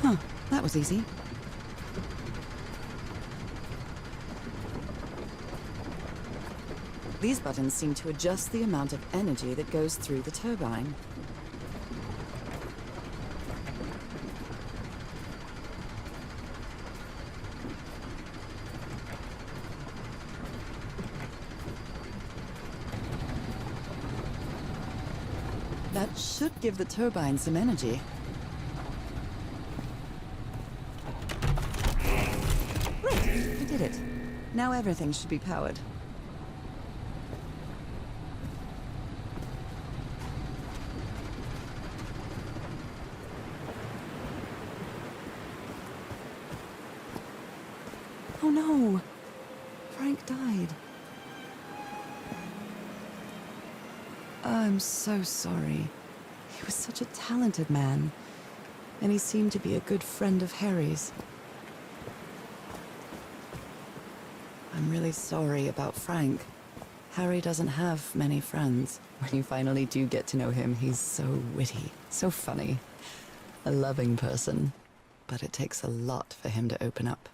Huh, that was easy. These buttons seem to adjust the amount of energy that goes through the turbine. That should give the turbine some energy. Great, I did it. Now everything should be powered. Oh no! Frank died. I'm so sorry. He was such a talented man, and he seemed to be a good friend of Harry's. I'm really sorry about Frank. Harry doesn't have many friends. When you finally do get to know him, he's so witty, so funny. A loving person. But it takes a lot for him to open up.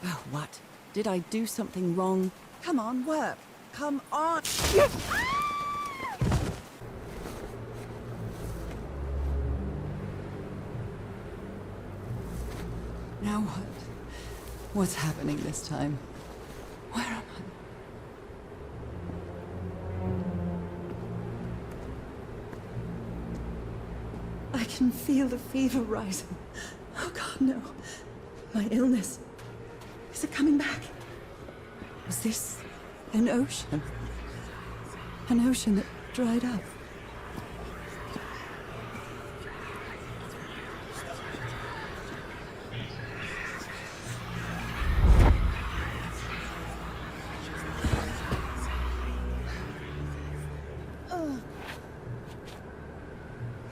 Oh, what? Did I do something wrong? Come on, work. Come on. Now what? What's happening this time? Where am I? I can feel the fever rising. Oh God, no. My illness. Is it coming back? Was this an ocean? An ocean that dried up?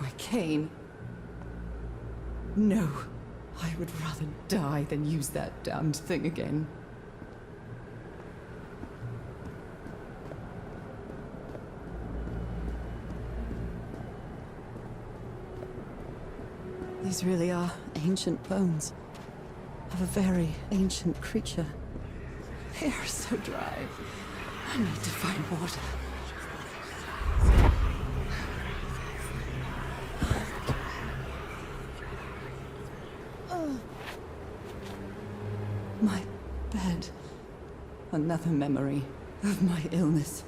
My cane. No. I would rather die than use that damned thing again. These really are ancient bones of a very ancient creature. They are so dry. I need to find water. My bed. Another memory of my illness.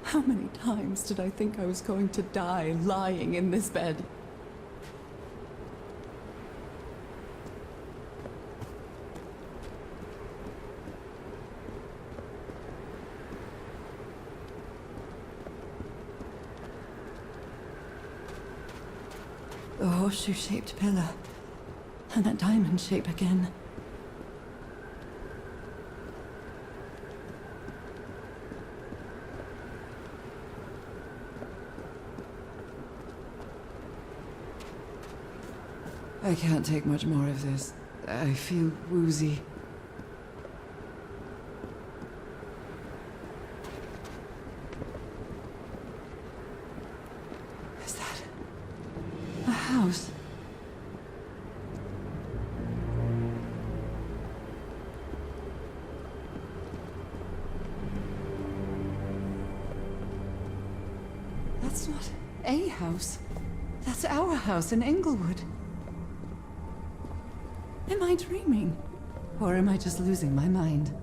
How many times did I think I was going to die lying in this bed? The horseshoe-shaped pillar. And that diamond shape again. I can't take much more of this. I feel woozy. Is that a house? That's not a house. That's our house in Englewood. Am I dreaming? Or am I just losing my mind?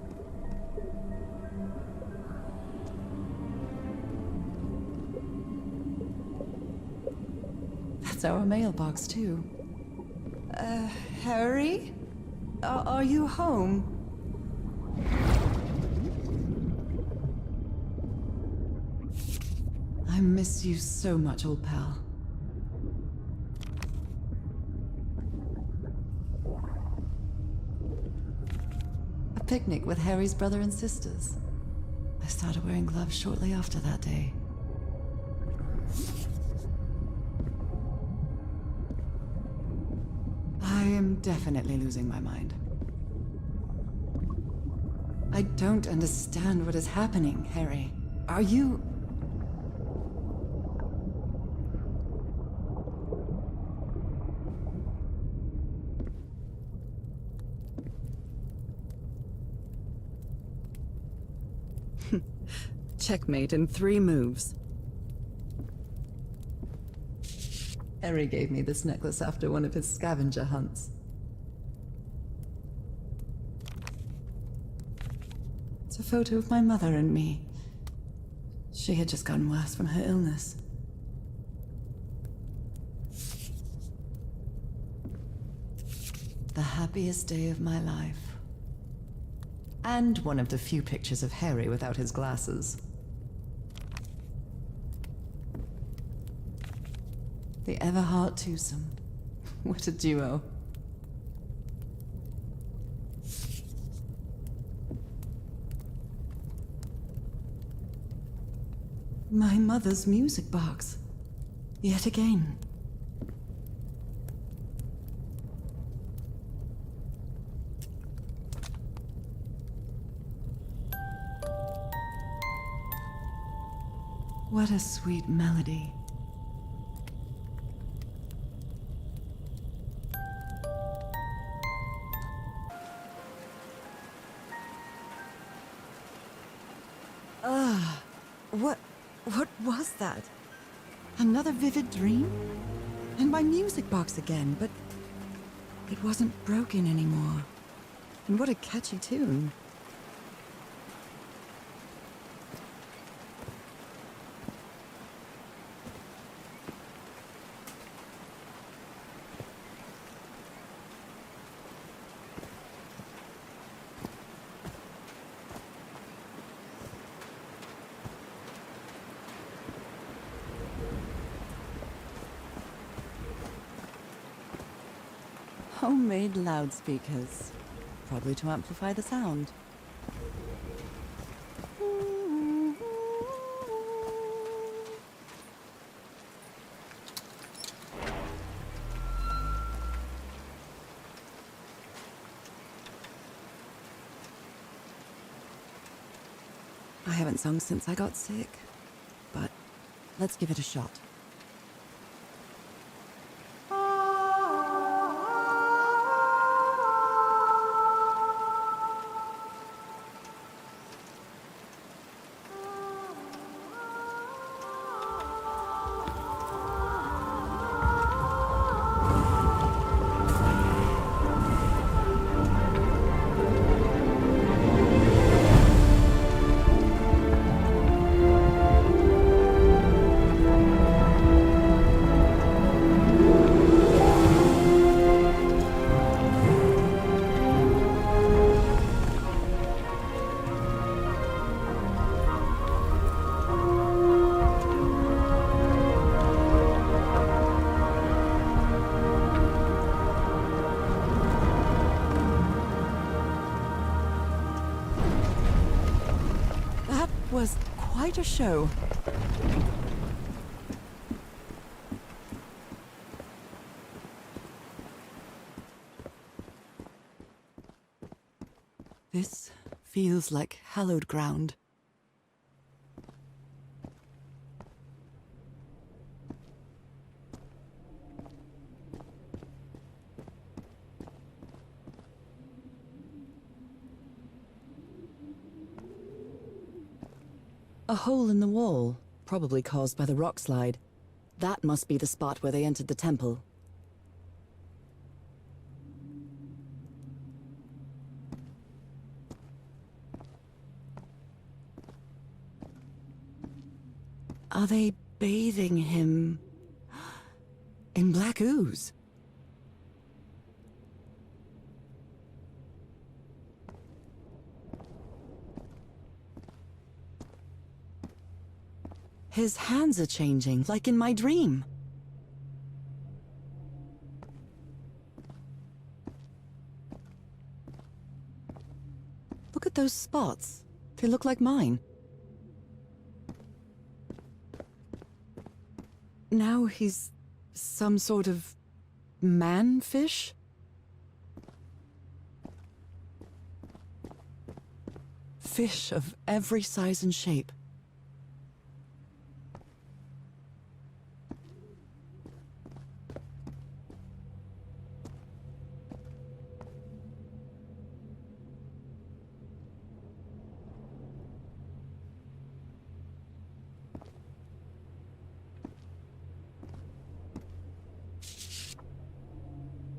That's our mailbox, too. Harry? Are you home? I miss you so much, old pal. Picnic with Harry's brother and sisters. I started wearing gloves shortly after that day. I am definitely losing my mind. I don't understand what is happening, Harry. Are you... Checkmate in 3 moves. Harry gave me this necklace after one of his scavenger hunts. It's a photo of my mother and me. She had just gotten worse from her illness. The happiest day of my life. And one of the few pictures of Harry without his glasses. The Everhart twosome. What a duo. My mother's music box. Yet again. What a sweet melody. What was that? Another vivid dream? And my music box again, but it wasn't broken anymore. And what a catchy tune. Homemade loudspeakers, probably to amplify the sound. I haven't sung since I got sick, but let's give it a shot. Was quite a show. This feels like hallowed ground. A hole in the wall, probably caused by the rock slide. That must be the spot where they entered the temple. Are they bathing him in black ooze? His hands are changing, like in my dream. Look at those spots. They look like mine. Now he's some sort of man-fish? Fish of every size and shape.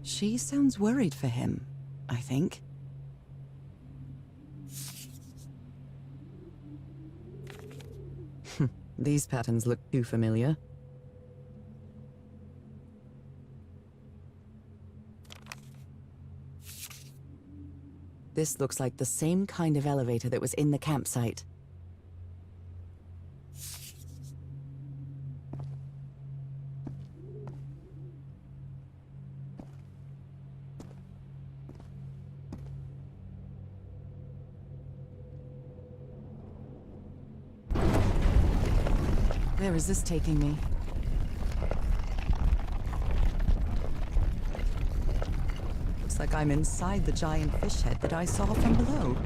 She sounds worried for him, I think. These patterns look too familiar. This looks like the same kind of elevator that was in the campsite. Where is this taking me? Looks like I'm inside the giant fish head that I saw from below.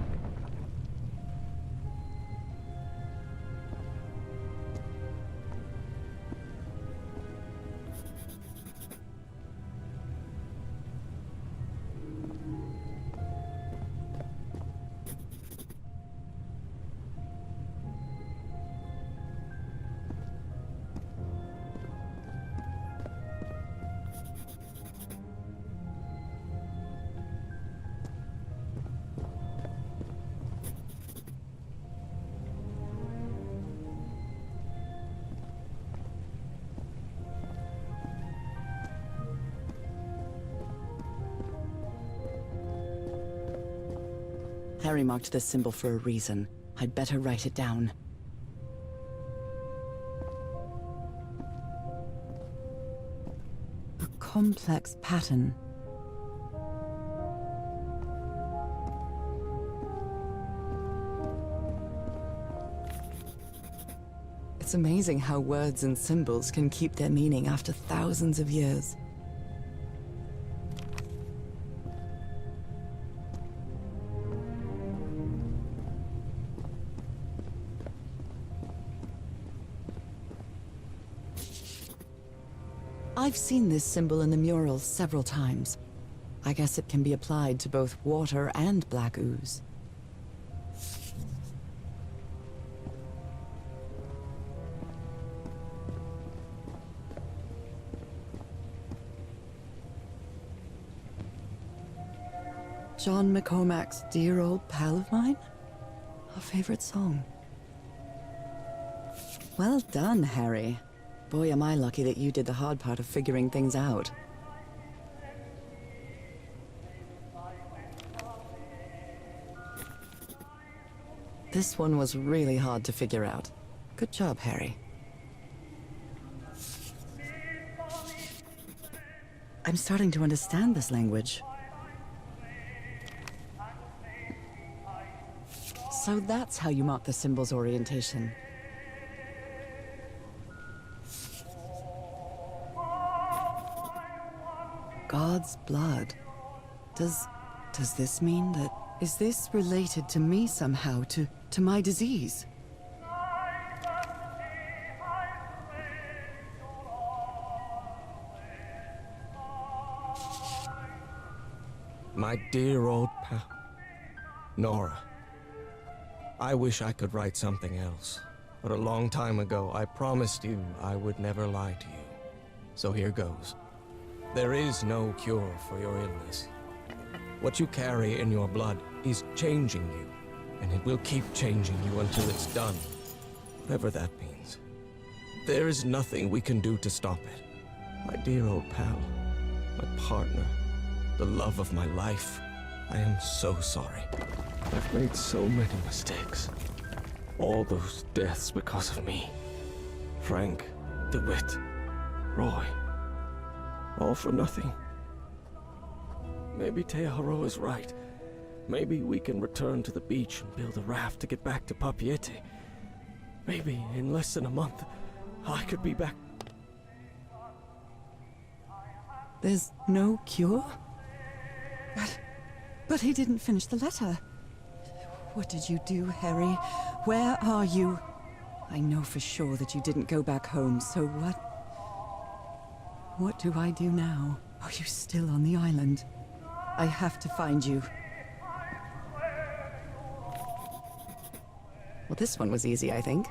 Harry marked this symbol for a reason. I'd better write it down. A complex pattern. It's amazing how words and symbols can keep their meaning after thousands of years. I've seen this symbol in the mural several times. I guess it can be applied to both water and black ooze. John McCormack's Dear Old Pal of Mine? A favorite song. Well done, Harry. Boy, am I lucky that you did the hard part of figuring things out. This one was really hard to figure out. Good job, Harry. I'm starting to understand this language. So that's how you mark the symbol's orientation. God's blood. Does this mean that... Is this related to me somehow, to my disease? My dear old pal... Nora. I wish I could write something else, but a long time ago I promised you I would never lie to you. So here goes. There is no cure for your illness. What you carry in your blood is changing you, and it will keep changing you until it's done, whatever that means. There is nothing we can do to stop it. My dear old pal, my partner, the love of my life, I am so sorry. I've made so many mistakes. All those deaths because of me. Frank, DeWitt, Roy. All for nothing. Maybe Teodoro is right. Maybe we can return to the beach and build a raft to get back to Papeete. Maybe in less than a month, I could be back. There's no cure? But he didn't finish the letter. What did you do, Harry? Where are you? I know for sure that you didn't go back home, so what? What do I do now? Are you still on the island? I have to find you. Well, this one was easy, I think.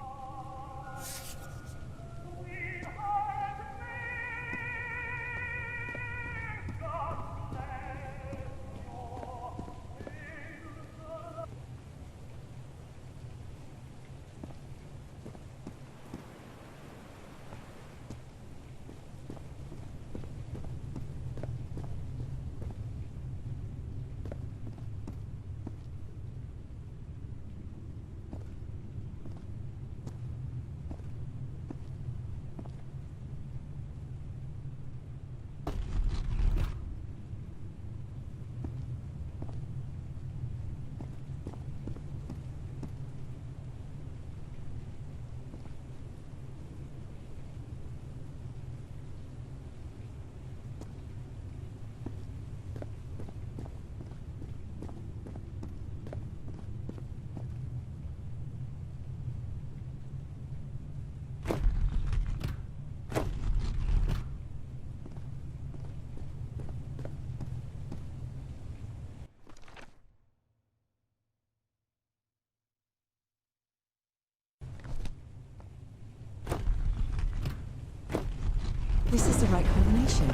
This is the right combination.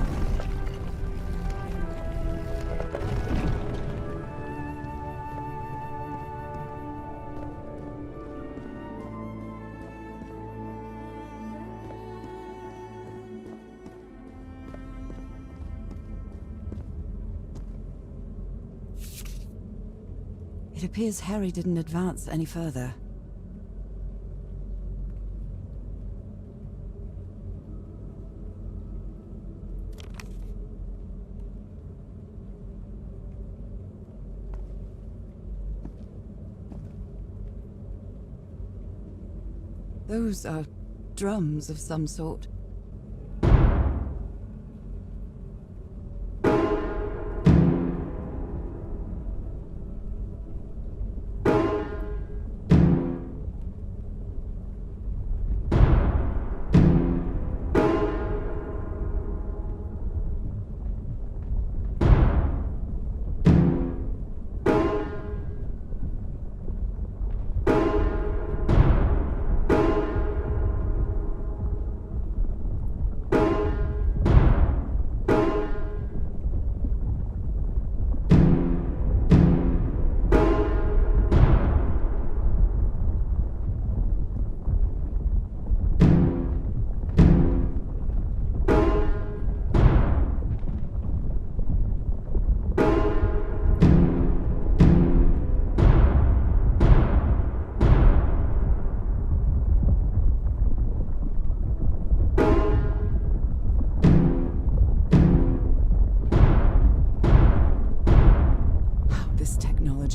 It appears Harry didn't advance any further. Those are drums of some sort.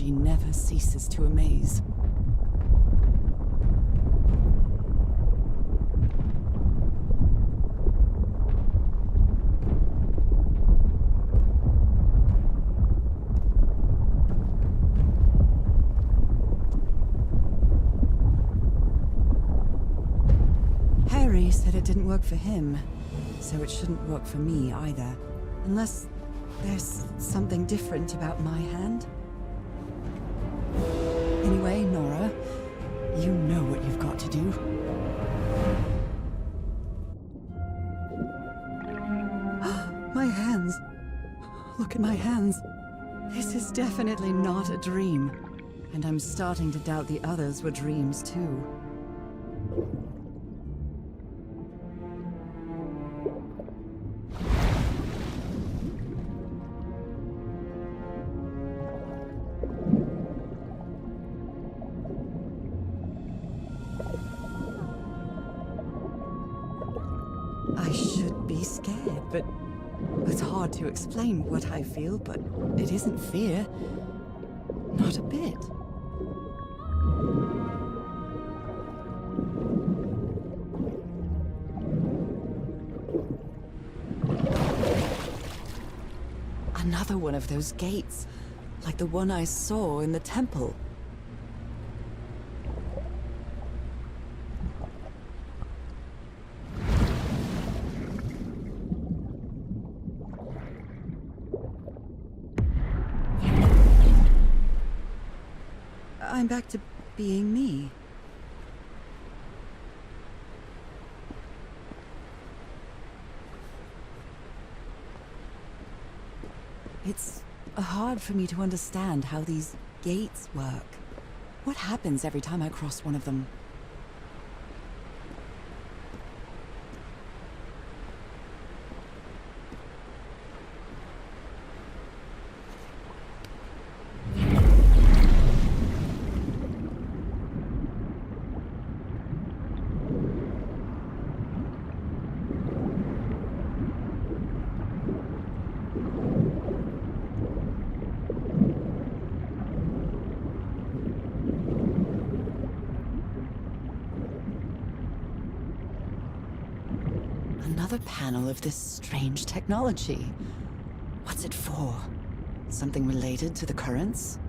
Never ceases to amaze. Harry said it didn't work for him, so it shouldn't work for me either. Unless there's something different about my hand. Anyway, Nora, you know what you've got to do. My hands. Look at my hands. This is definitely not a dream. And I'm starting to doubt the others were dreams too. I should be scared, but it's hard to explain what I feel, but it isn't fear. Not a bit. Another one of those gates, like the one I saw in the temple. I'm back to being me. It's hard for me to understand how these gates work. What happens every time I cross one of them? Another panel of this strange technology. What's it for? Something related to the currents?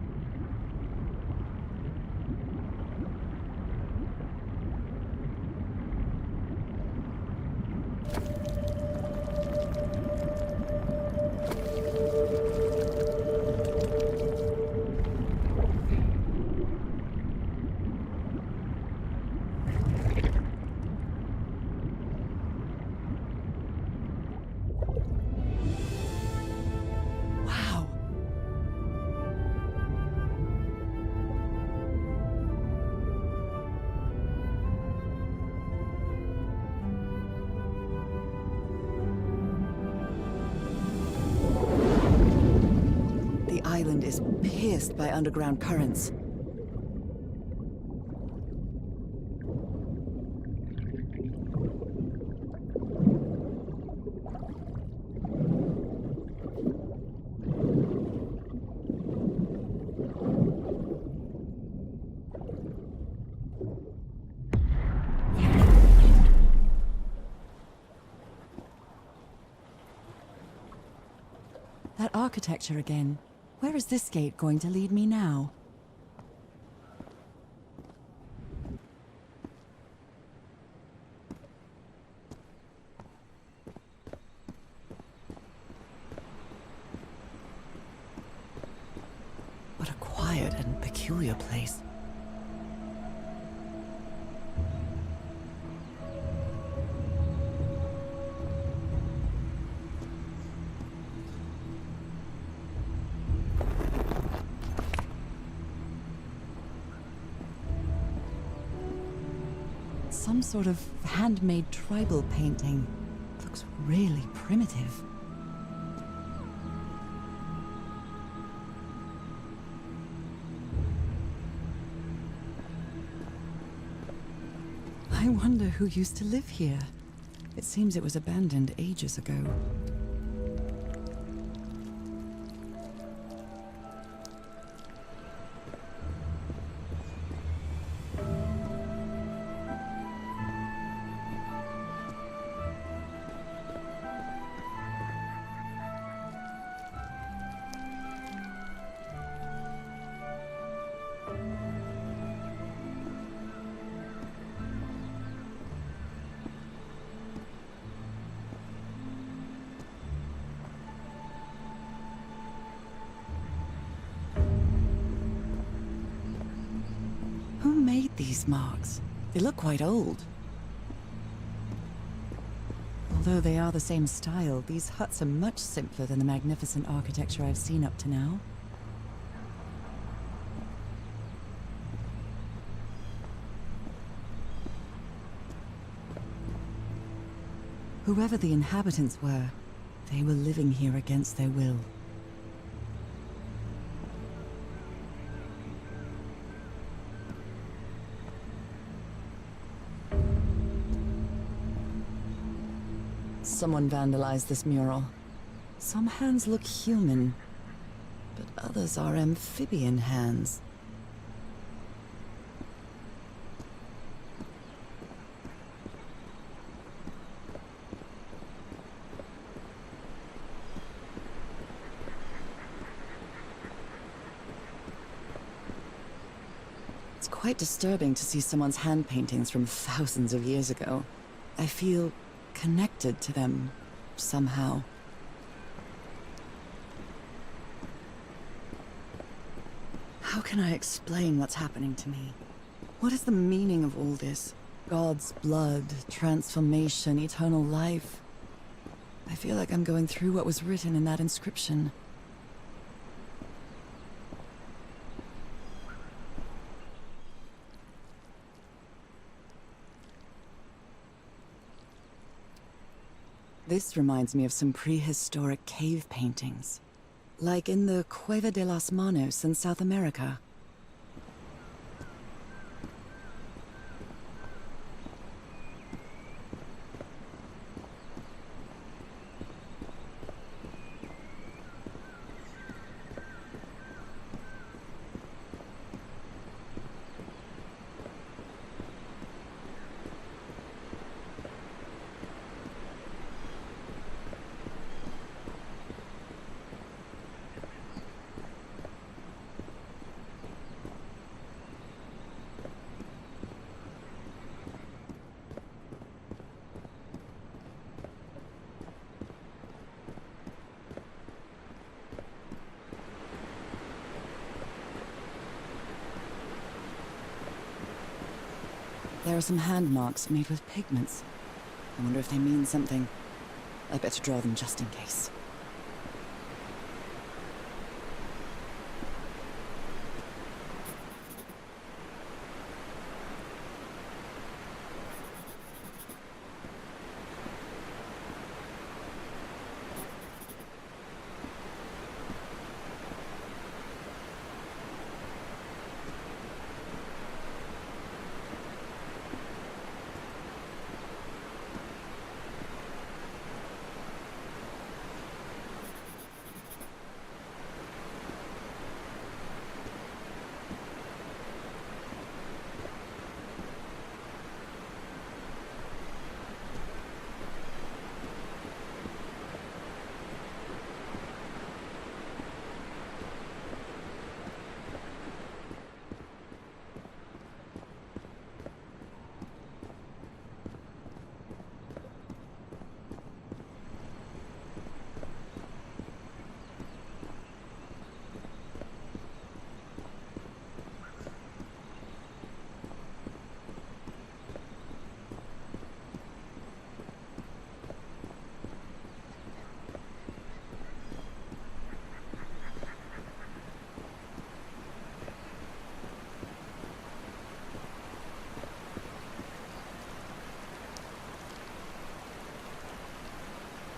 island is pierced by underground currents. That architecture again. Where is this gate going to lead me now? What a quiet and peculiar place. Some sort of handmade tribal painting. Looks really primitive. I wonder who used to live here. It seems it was abandoned ages ago. Who made these marks? They look quite old. Although they are the same style, these huts are much simpler than the magnificent architecture I've seen up to now. Whoever the inhabitants were, they were living here against their will. Someone vandalized this mural. Some hands look human, but others are amphibian hands. It's quite disturbing to see someone's hand paintings from thousands of years ago. I feel connected to them somehow. How can I explain what's happening to me? What is the meaning of all this? God's blood, transformation, eternal life. I feel like I'm going through what was written in that inscription. This reminds me of some prehistoric cave paintings, like in the Cueva de las Manos in South America. There are some hand marks made with pigments. I wonder if they mean something. I better draw them just in case.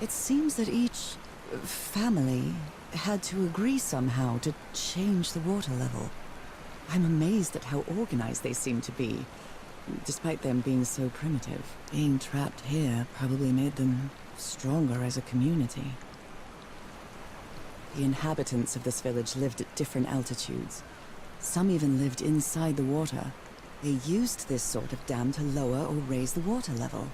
It seems that each family had to agree somehow to change the water level. I'm amazed at how organized they seem to be, despite them being so primitive. Being trapped here probably made them stronger as a community. The inhabitants of this village lived at different altitudes. Some even lived inside the water. They used this sort of dam to lower or raise the water level.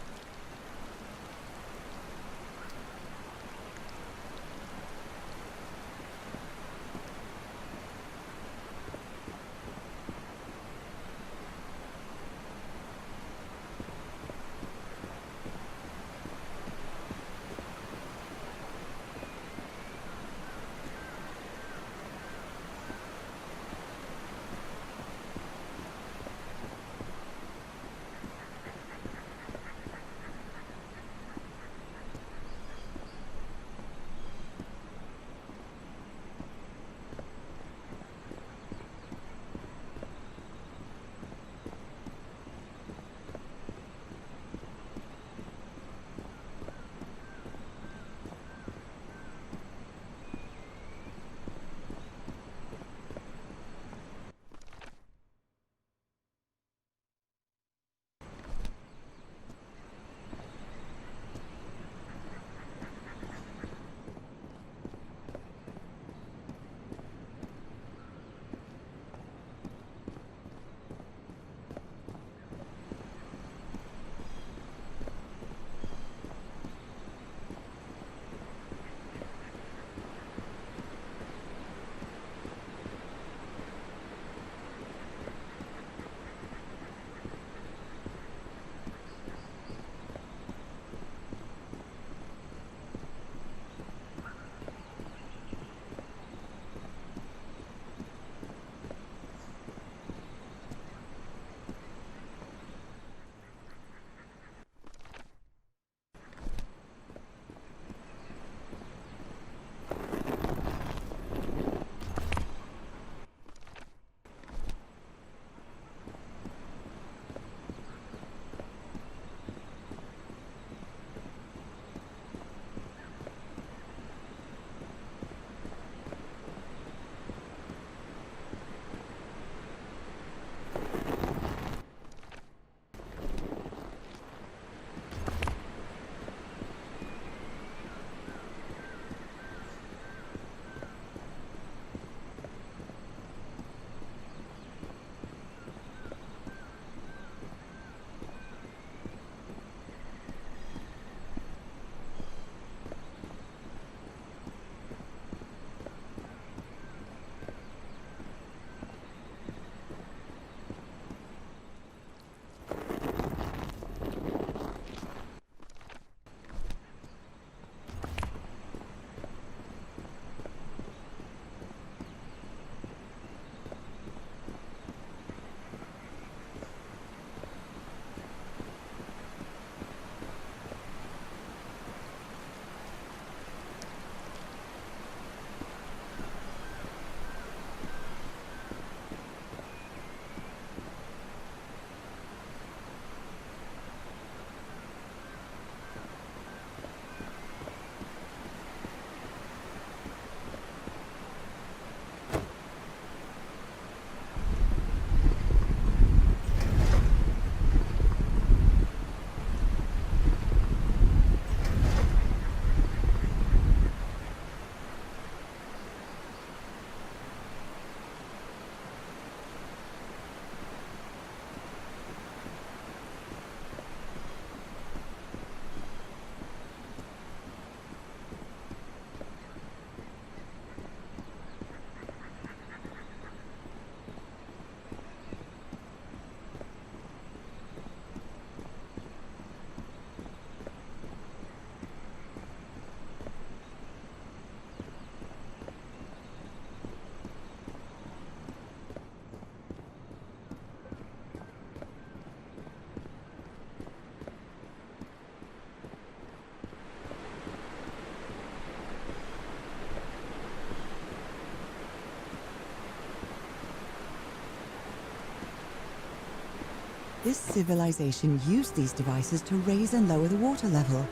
This civilization used these devices to raise and lower the water level.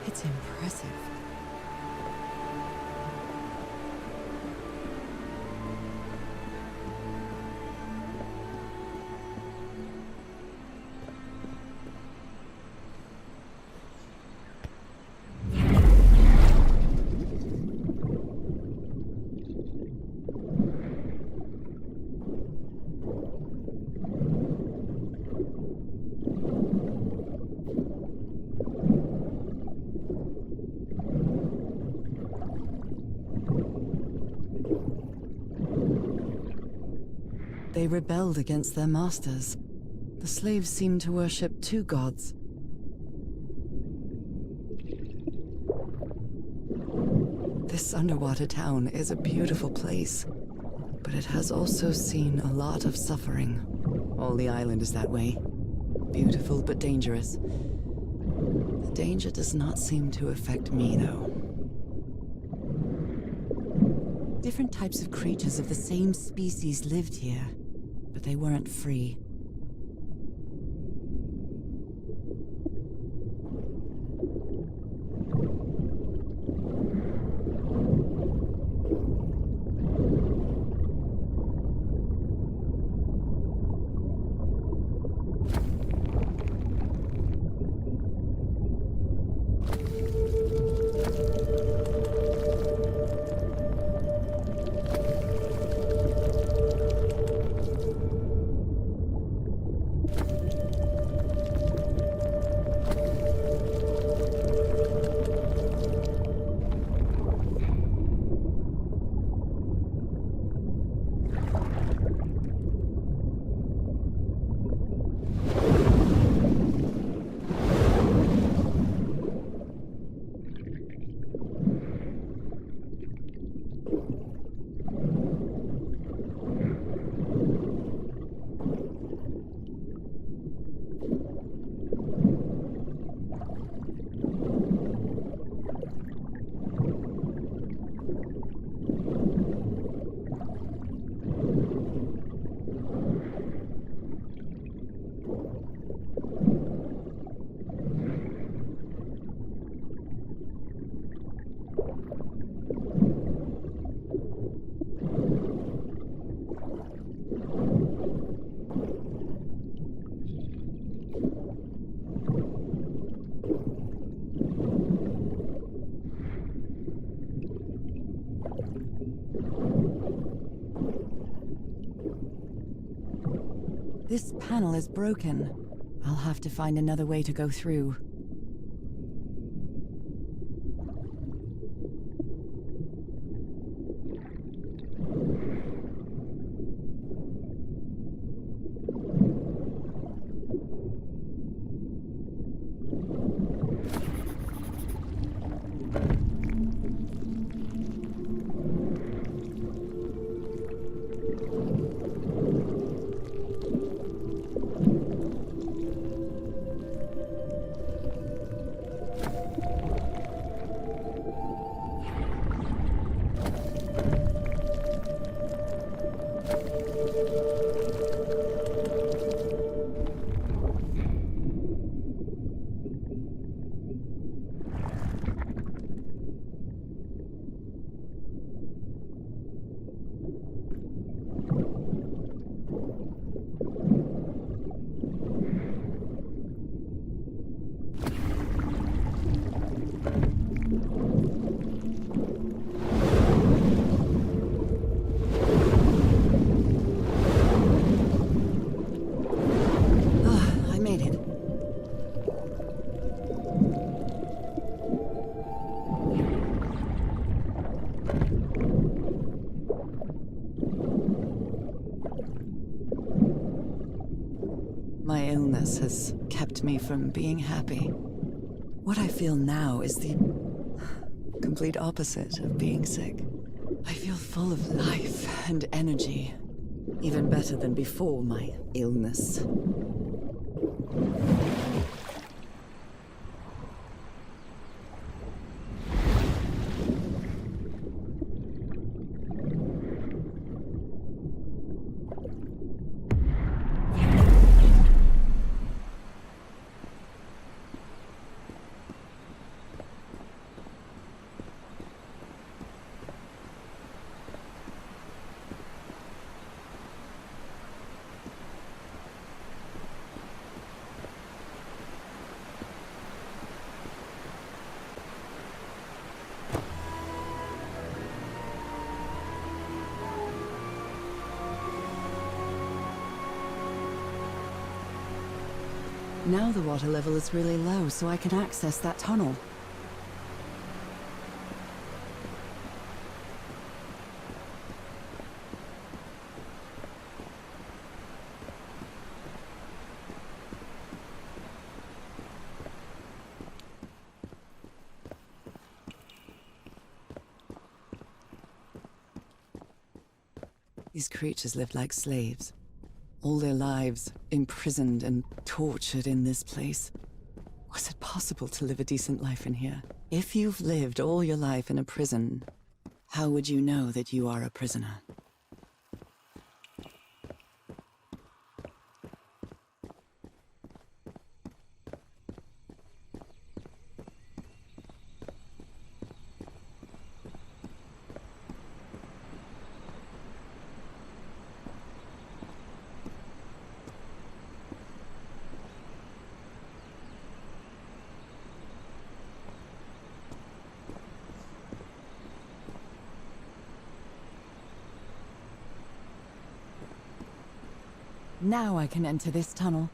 It's impressive. They rebelled against their masters. The slaves seemed to worship two gods. This underwater town is a beautiful place, but it has also seen a lot of suffering. All the island is that way. Beautiful but dangerous. The danger does not seem to affect me, though. Different types of creatures of the same species lived here, but they weren't free. This panel is broken. I'll have to find another way to go through. My illness has kept me from being happy. What I feel now is the complete opposite of being sick. I feel full of life and energy, even better than before my illness. Now the water level is really low, so I can access that tunnel. These creatures lived like slaves. All their lives imprisoned and tortured in this place. Was it possible to live a decent life in here? If you've lived all your life in a prison, how would you know that you are a prisoner? Now I can enter this tunnel.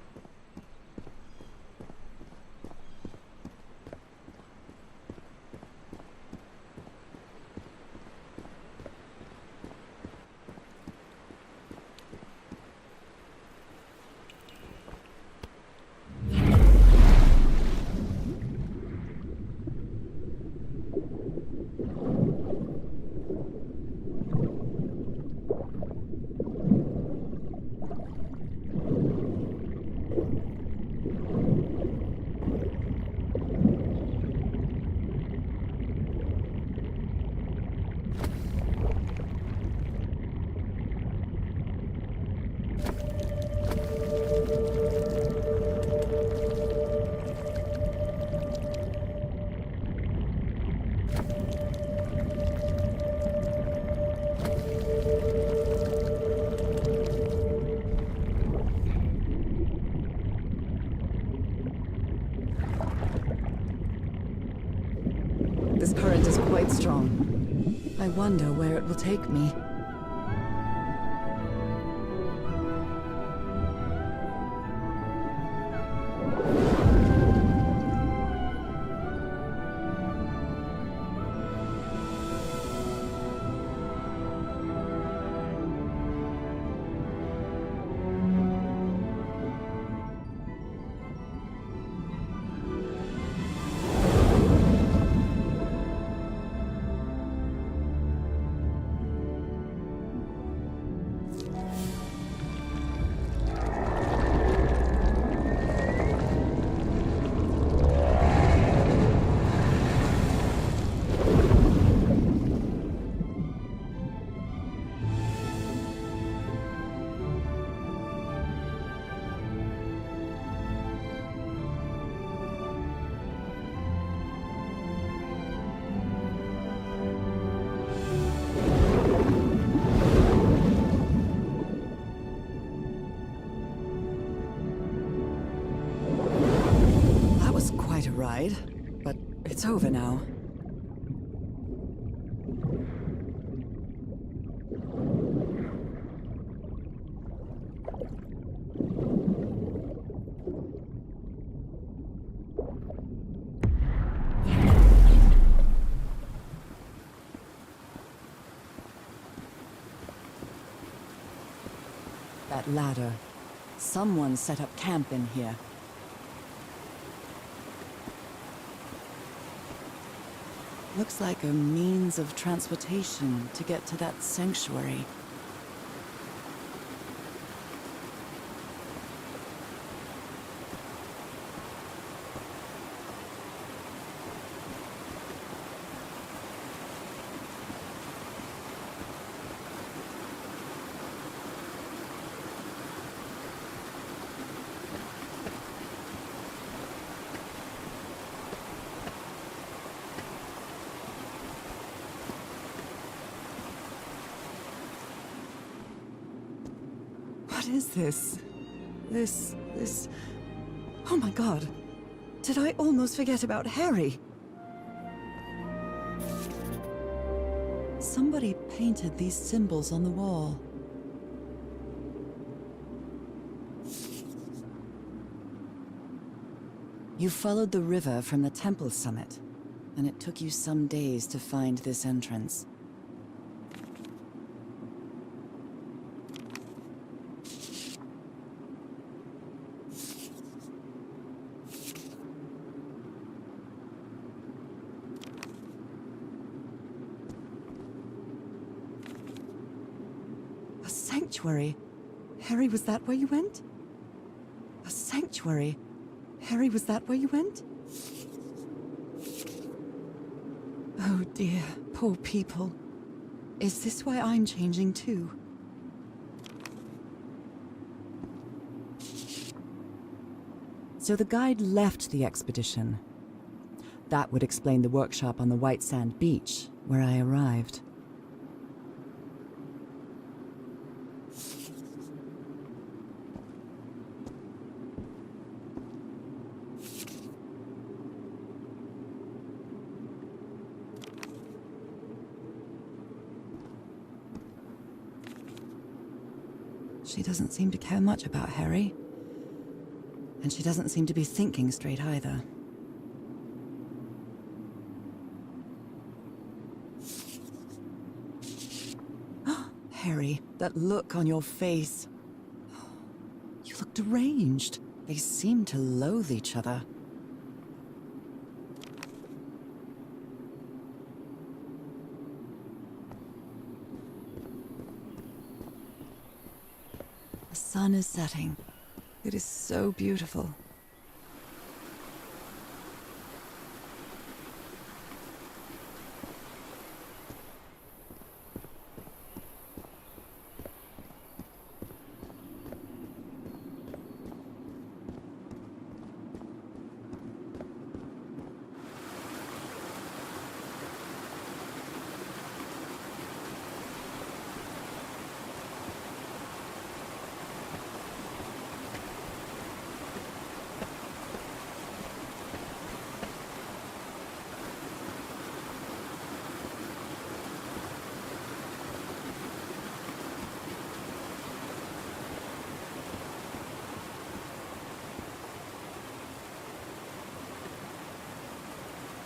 This current is quite strong. I wonder where it will take me. Ride, but it's over now. That ladder. Someone set up camp in here. Looks like a means of transportation to get to that sanctuary. What is this? This... Oh my god. Did I almost forget about Harry? Somebody painted these symbols on the wall. You followed the river from the temple summit, and it took you some days to find this entrance. A sanctuary? Harry, was that where you went? A sanctuary? Harry, was that where you went? Oh dear, poor people. Is this why I'm changing too? So the guide left the expedition. That would explain the workshop on the white sand beach, where I arrived. She doesn't seem to care much about Harry. And she doesn't seem to be thinking straight either. Harry, that look on your face. You look deranged. They seem to loathe each other. The sun is setting. It is so beautiful.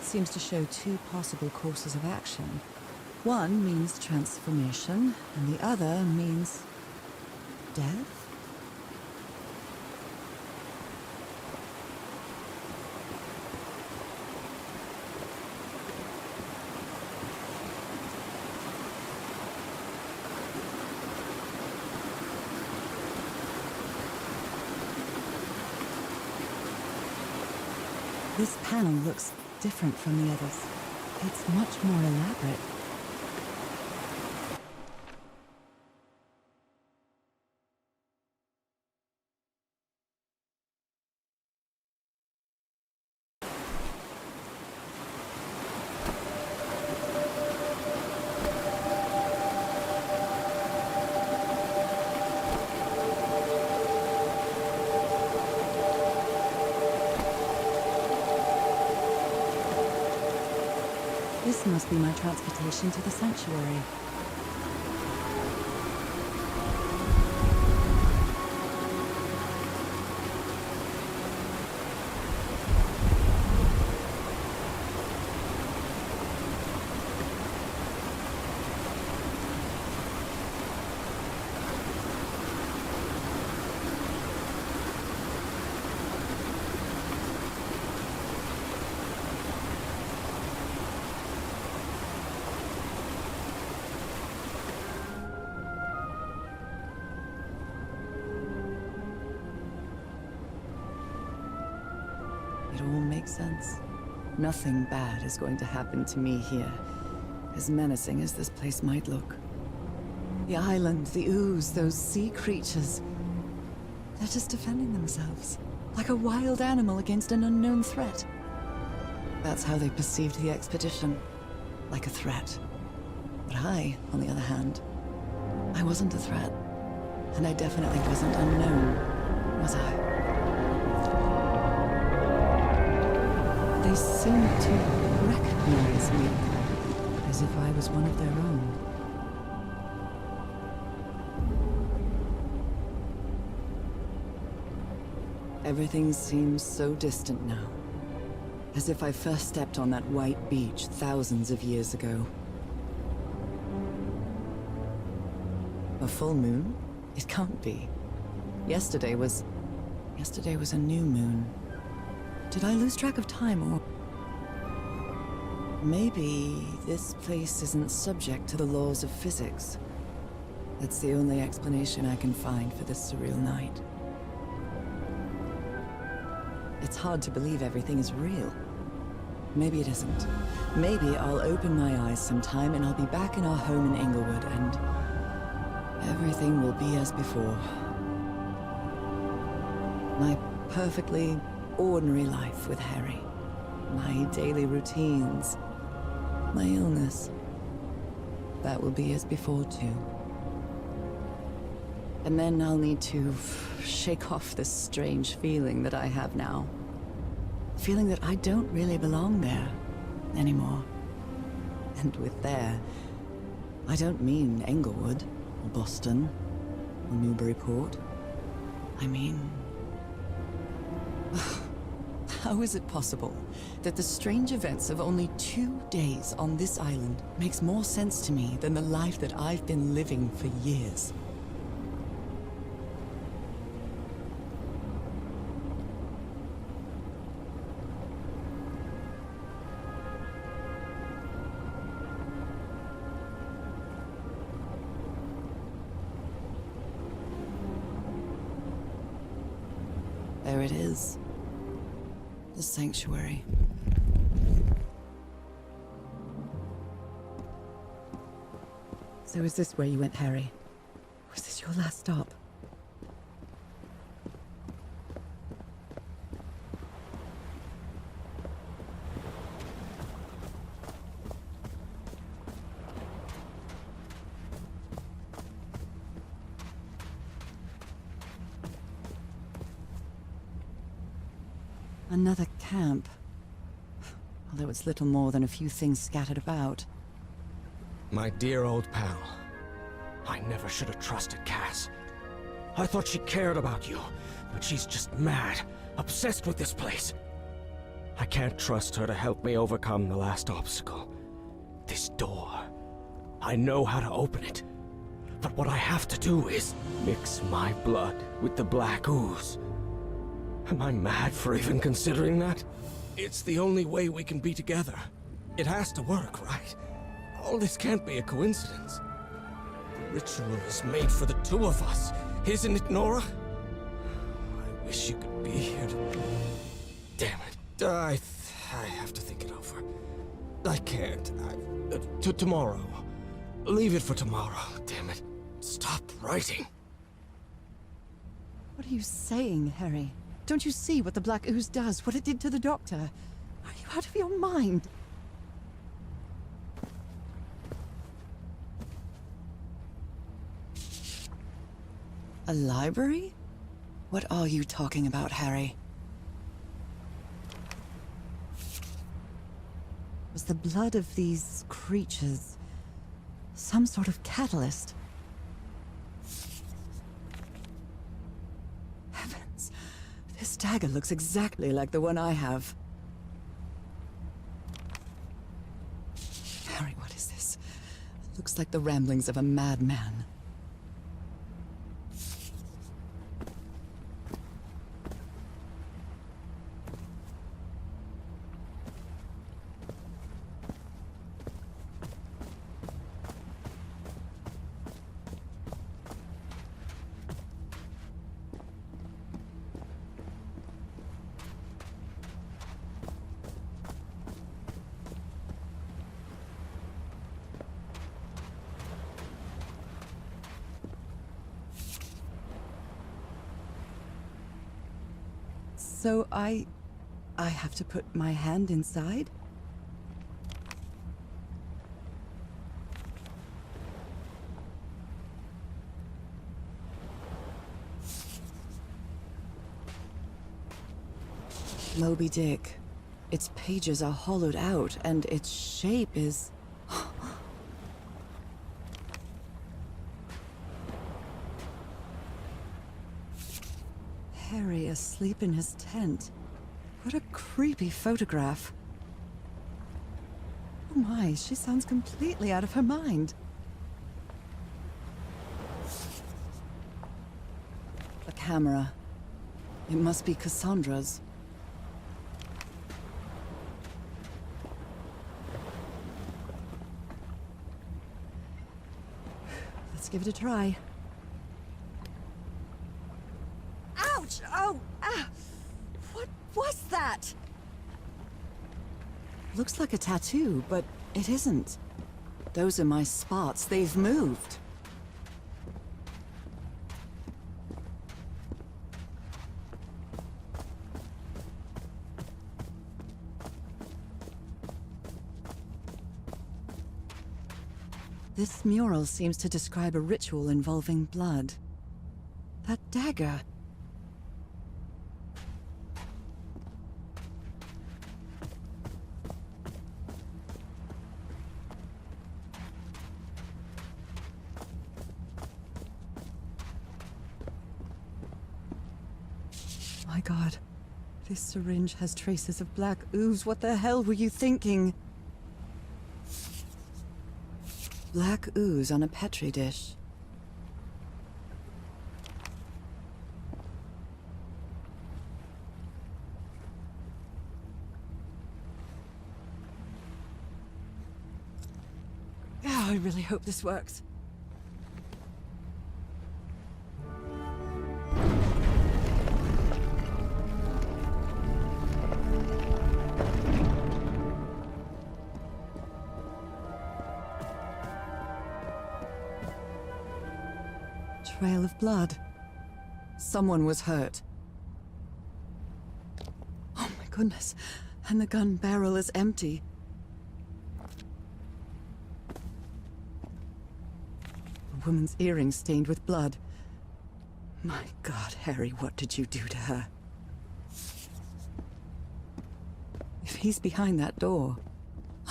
Seems to show two possible courses of action. One means transformation, and the other means death? This panel looks different from the others. It's much more elaborate. This must be my transportation to the sanctuary. It all makes sense. Nothing bad is going to happen to me here, as menacing as this place might look. The island, the ooze, those sea creatures. They're just defending themselves, like a wild animal against an unknown threat. That's how they perceived the expedition, like a threat. But I, on the other hand, I wasn't a threat. And I definitely wasn't unknown, was I? They seemed to recognize me, as if I was one of their own. Everything seems so distant now. As if I first stepped on that white beach thousands of years ago. A full moon? It can't be. Yesterday was a new moon. Did I lose track of time, or... Maybe this place isn't subject to the laws of physics. That's the only explanation I can find for this surreal night. It's hard to believe everything is real. Maybe it isn't. Maybe I'll open my eyes sometime and I'll be back in our home in Inglewood and everything will be as before. My perfectly ordinary life with Harry. My daily routines. My illness. That will be as before too. And then I'll need to shake off this strange feeling that I have now. Feeling that I don't really belong there anymore. And with there, I don't mean Englewood, or Boston, or Newburyport. I mean... How is it possible that the strange events of only 2 days on this island makes more sense to me than the life that I've been living for years? There it is. The sanctuary. So is this where you went, Harry? Was this your last stop? Another camp. Although it's little more than a few things scattered about. My dear old pal. I never should have trusted Cass. I thought she cared about you, but she's just mad, obsessed with this place. I can't trust her to help me overcome the last obstacle. This door. I know how to open it. But what I have to do is mix my blood with the black ooze. Am I mad for even considering that? It's the only way we can be together. It has to work, right? All this can't be a coincidence. The ritual is made for the two of us, isn't it, Nora? I wish you could be here to... Damn it. I have to think it over. I can't. Tomorrow. Leave it for tomorrow, damn it. Stop writing. What are you saying, Harry? Don't you see what the black ooze does, what it did to the doctor? Are you out of your mind? A library? What are you talking about, Harry? Was the blood of these creatures some sort of catalyst? Heavens, this dagger looks exactly like the one I have. Harry, what is this? It looks like the ramblings of a madman. So I have to put my hand inside? Moby Dick. Its pages are hollowed out, and its shape is... Harry asleep in his tent. What a creepy photograph. Oh my, she sounds completely out of her mind. A camera. It must be Cassandra's. Let's give it a try. Ouch! Oh! Ah! What was that? Looks like a tattoo, but it isn't. Those are my spots. They've moved. This mural seems to describe a ritual involving blood. That dagger. My God, this syringe has traces of black ooze. What the hell were you thinking? Black ooze on a petri dish. Oh, I really hope this works. Trail of blood. Someone was hurt. Oh my goodness. And the gun barrel is empty. A woman's earring stained with blood. My God, Harry, what did you do to her? If he's behind that door,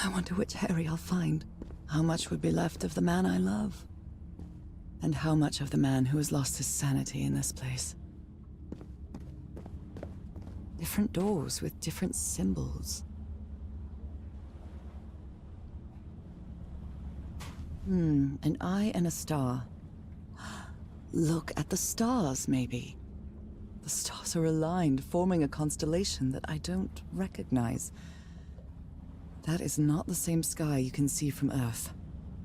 I wonder which Harry I'll find. How much would be left of the man I love? And how much of the man who has lost his sanity in this place? Different doors with different symbols. An eye and a star. Look at the stars, maybe. The stars are aligned, forming a constellation that I don't recognize. That is not the same sky you can see from Earth.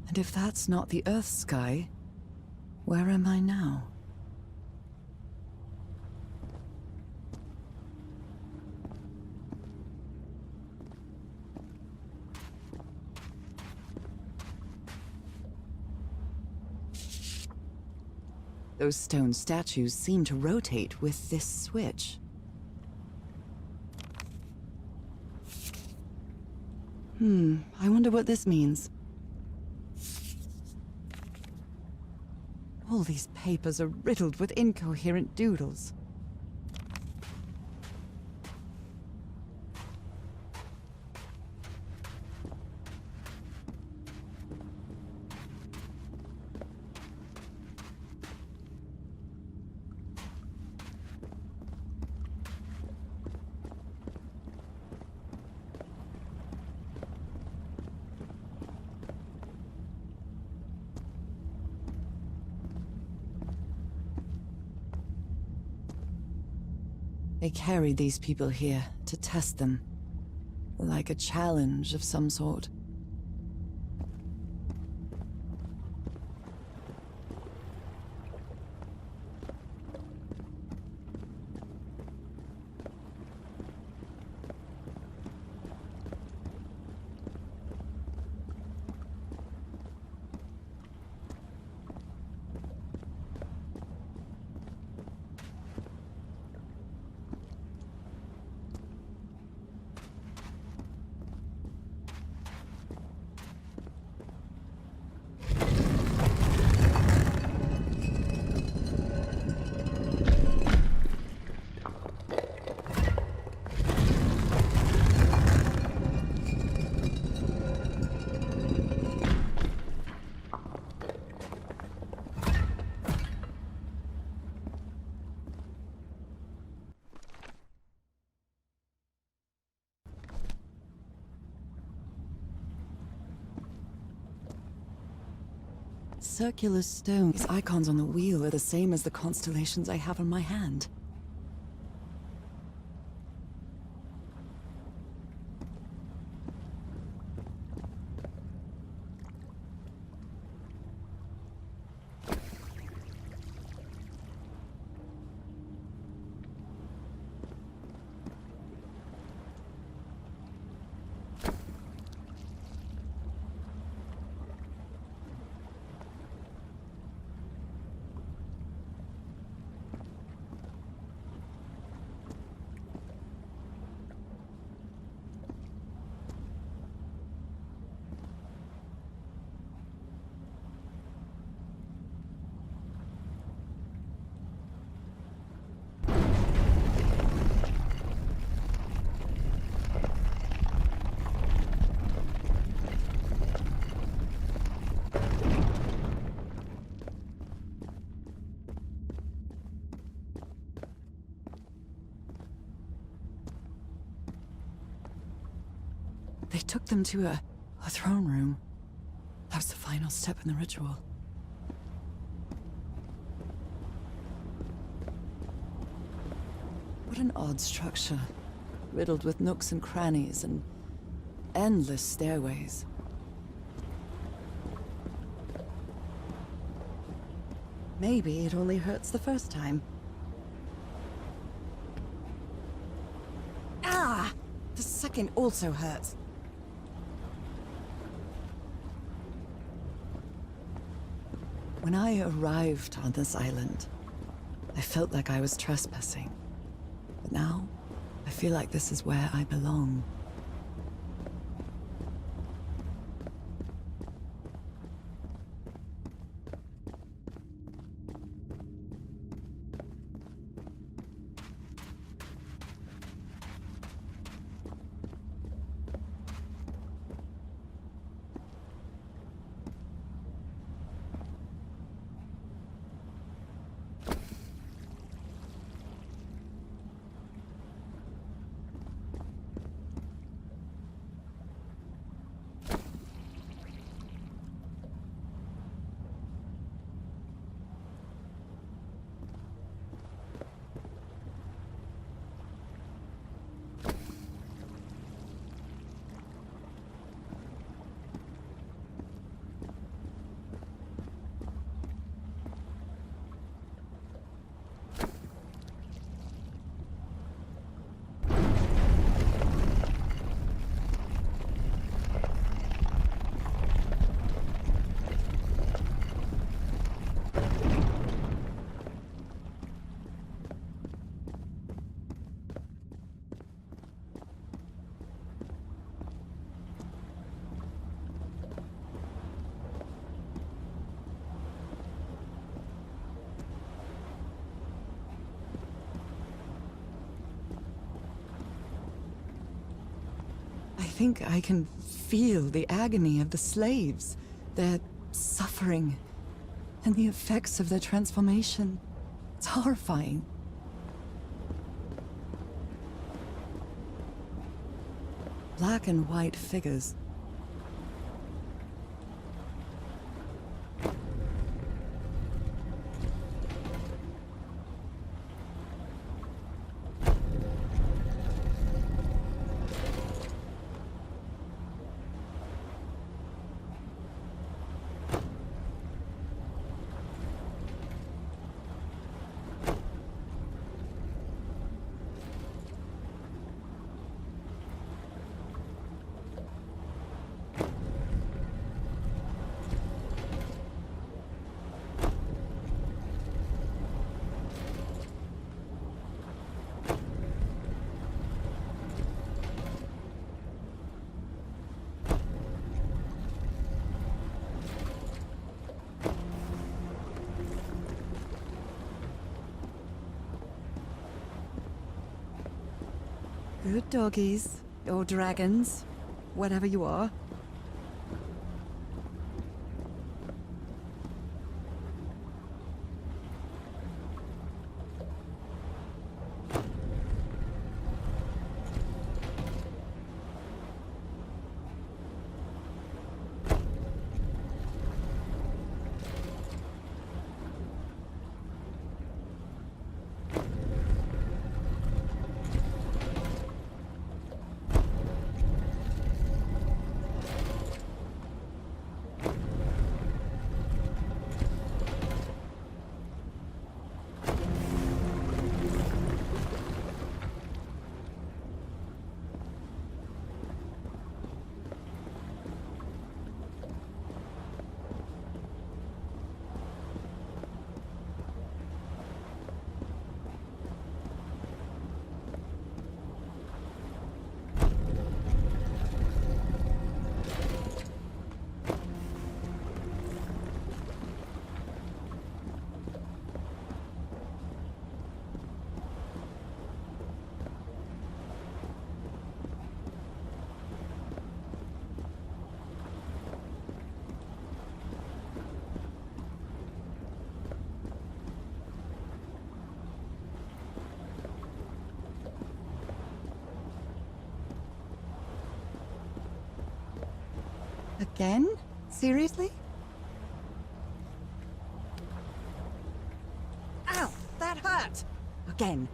And if that's not the Earth's sky, where am I now? Those stone statues seem to rotate with this switch. I wonder what this means. All these papers are riddled with incoherent doodles. They carried these people here to test them, like a challenge of some sort. circular stone. These icons on the wheel are the same as the constellations I have on my hand. They took them to a throne room. That was the final step in the ritual. What an odd structure, riddled with nooks and crannies and endless stairways. Maybe it only hurts the first time. Ah! The second also hurts. When I arrived on this island, I felt like I was trespassing. But now, I feel like this is where I belong. I think I can feel the agony of the slaves, their suffering, and the effects of their transformation. It's horrifying. Black and white figures. Good doggies, or dragons, whatever you are. Again? Seriously? Ow! That hurt! Again.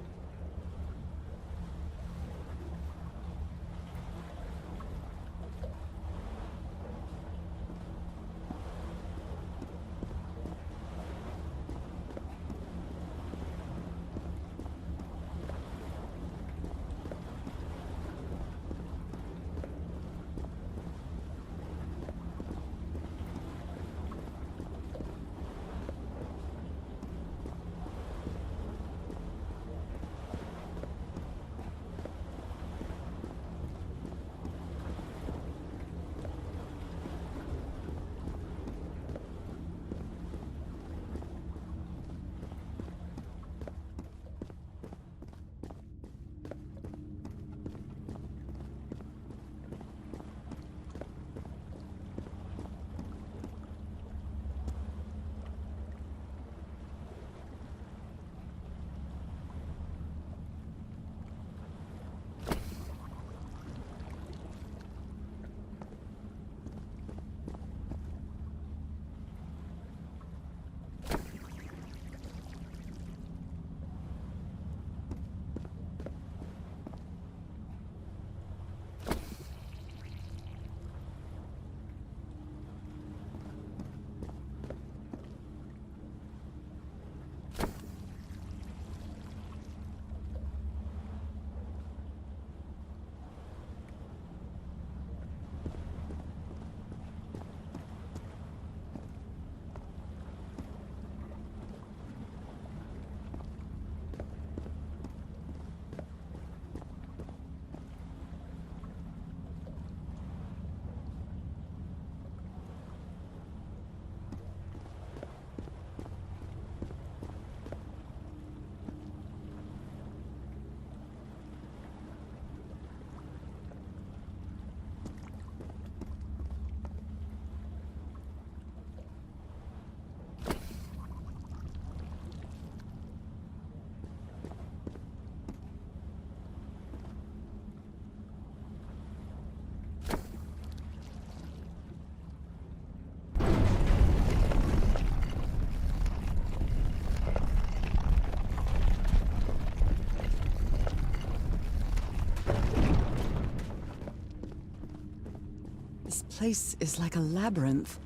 This place is like a labyrinth.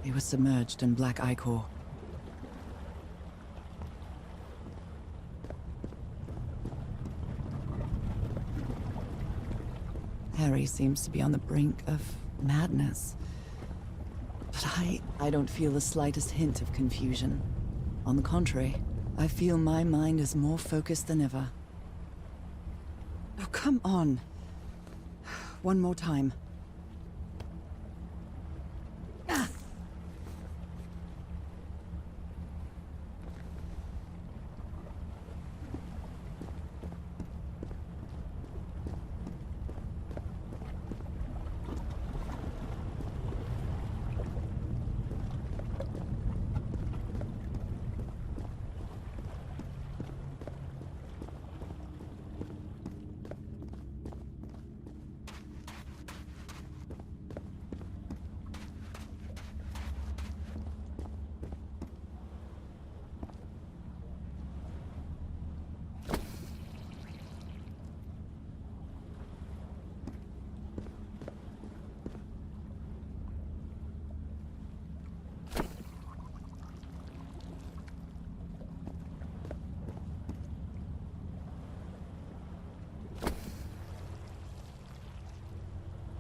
They were submerged in black ichor. Harry seems to be on the brink of madness. But I don't feel the slightest hint of confusion. On the contrary, I feel my mind is more focused than ever. Oh, come on. One more time.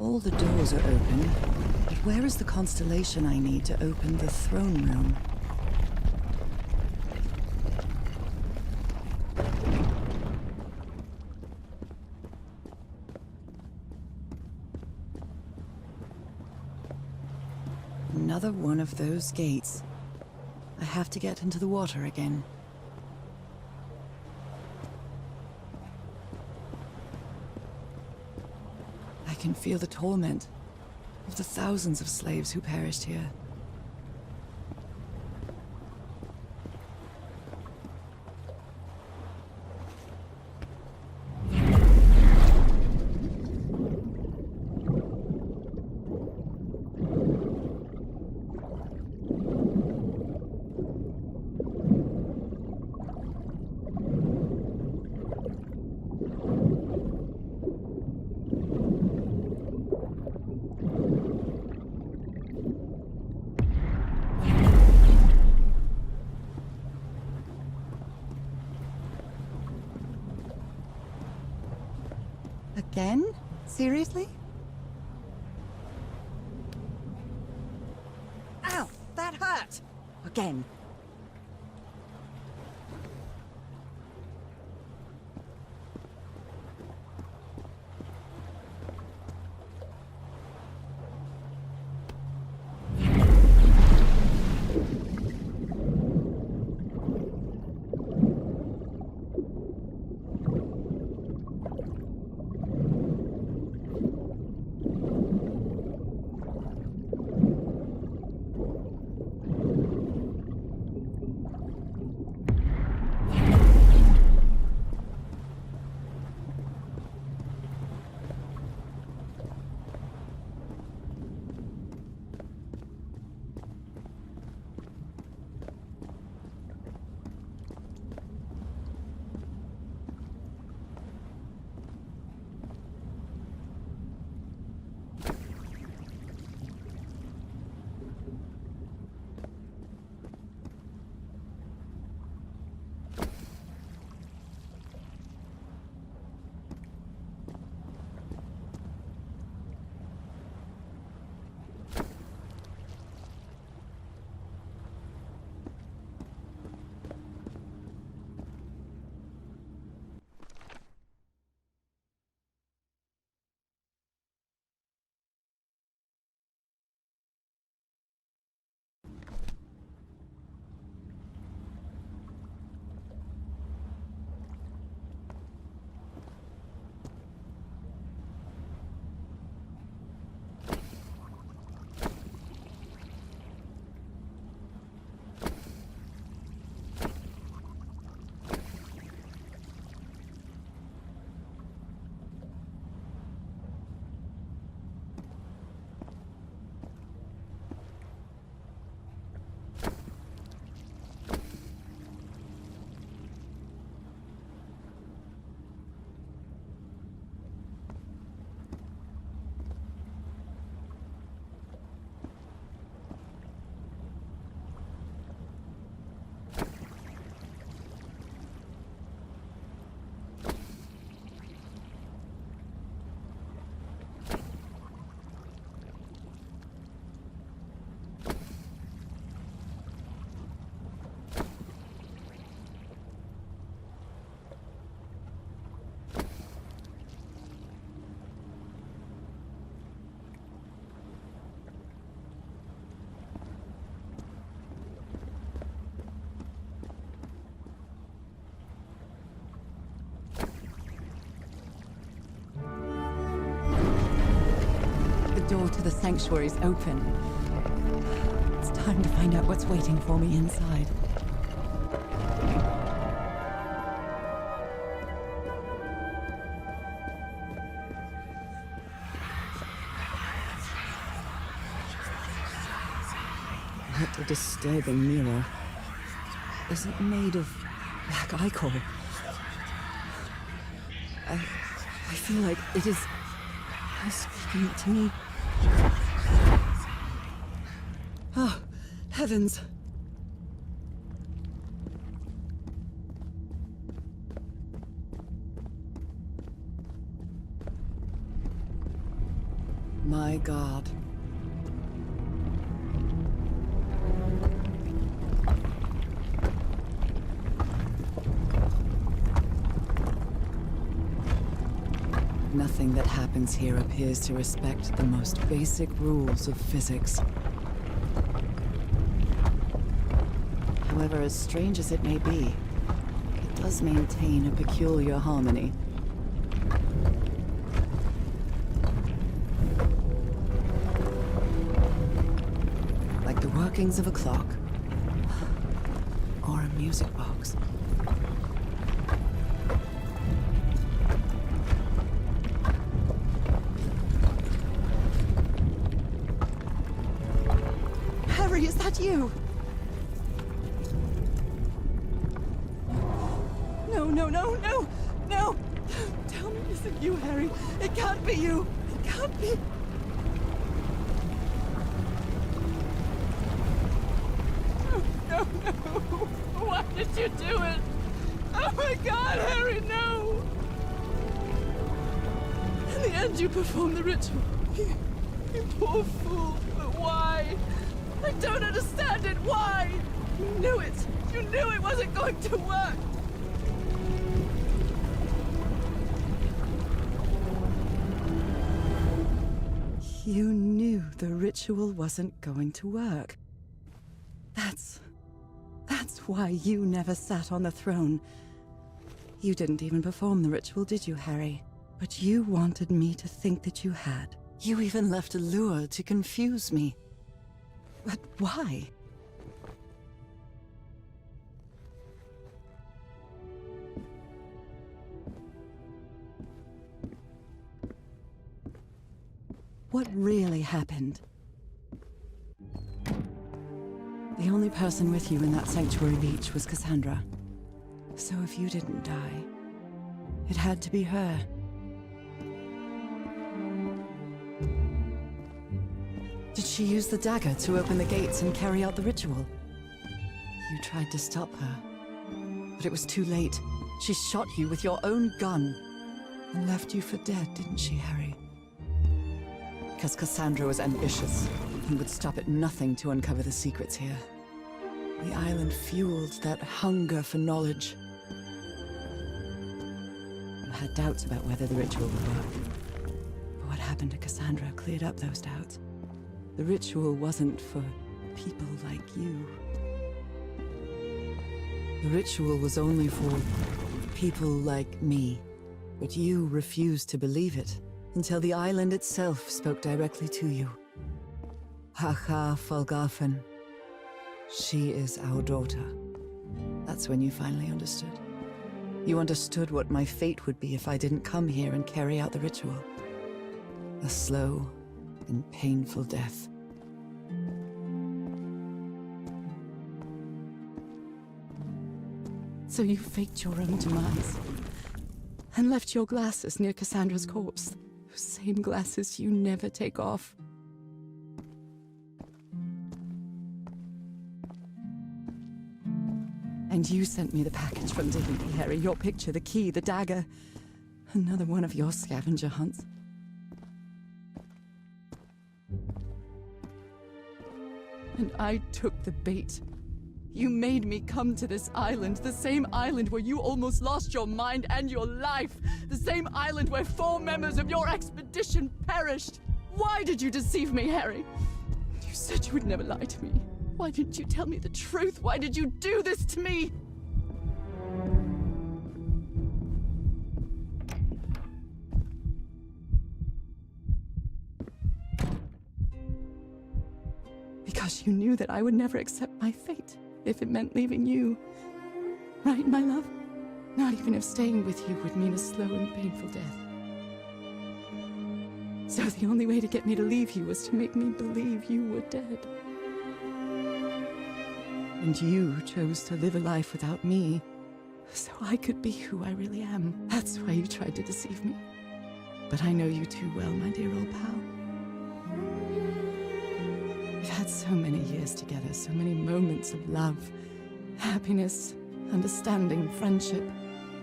All the doors are open, but where is the constellation I need to open the throne room? Another one of those gates. I have to get into the water again. I can feel the torment of the thousands of slaves who perished here. Seriously? Ow! That hurt! Again. The door to the sanctuary's open. It's time to find out what's waiting for me inside. What a disturbing mirror. Is it made of black ichor? I feel like it is speaking to me. Oh, heavens. My God. Nothing that happens here appears to respect the most basic rules of physics. However, as strange as it may be, it does maintain a peculiar harmony. Like the workings of a clock, or a music box. Harry, is that you? No! Don't tell me this isn't you, Harry. It can't be you. It can't be. No. Why did you do it? Oh my God, Harry, no! In the end, you performed the ritual. You poor fool. But why? I don't understand it. Why? You knew it. You knew it wasn't going to work. You knew the ritual wasn't going to work. That's why you never sat on the throne. You didn't even perform the ritual, did you, Harry? But you wanted me to think that you had. You even left a lure to confuse me. But why? What really happened? The only person with you in that sanctuary beach was Cassandra. So if you didn't die, it had to be her. Did she use the dagger to open the gates and carry out the ritual? You tried to stop her, but it was too late. She shot you with your own gun and left you for dead, didn't she, Harry? Because Cassandra was ambitious and would stop at nothing to uncover the secrets here. The island fueled that hunger for knowledge. You had doubts about whether the ritual would work. But what happened to Cassandra cleared up those doubts. The ritual wasn't for people like you. The ritual was only for people like me. But you refused to believe it. Until the island itself spoke directly to you. Haha Falgafen. She is our daughter. That's when you finally understood. You understood what my fate would be if I didn't come here and carry out the ritual. A slow and painful death. So you faked your own demise and left your glasses near Cassandra's corpse. Those same glasses you never take off. And you sent me the package from Dignity, Harry. Your picture, the key, the dagger. Another one of your scavenger hunts. And I took the bait. You made me come to this island, the same island where you almost lost your mind and your life. The same island where 4 members of your expedition perished. Why did you deceive me, Harry? You said you would never lie to me. Why didn't you tell me the truth? Why did you do this to me? Because you knew that I would never accept my fate if it meant leaving you. Right, my love? Not even if staying with you would mean a slow and painful death. So the only way to get me to leave you was to make me believe you were dead. And you chose to live a life without me, so I could be who I really am. That's why you tried to deceive me. But I know you too well, my dear old pal. We've had so many years together, so many moments of love, happiness, understanding, friendship.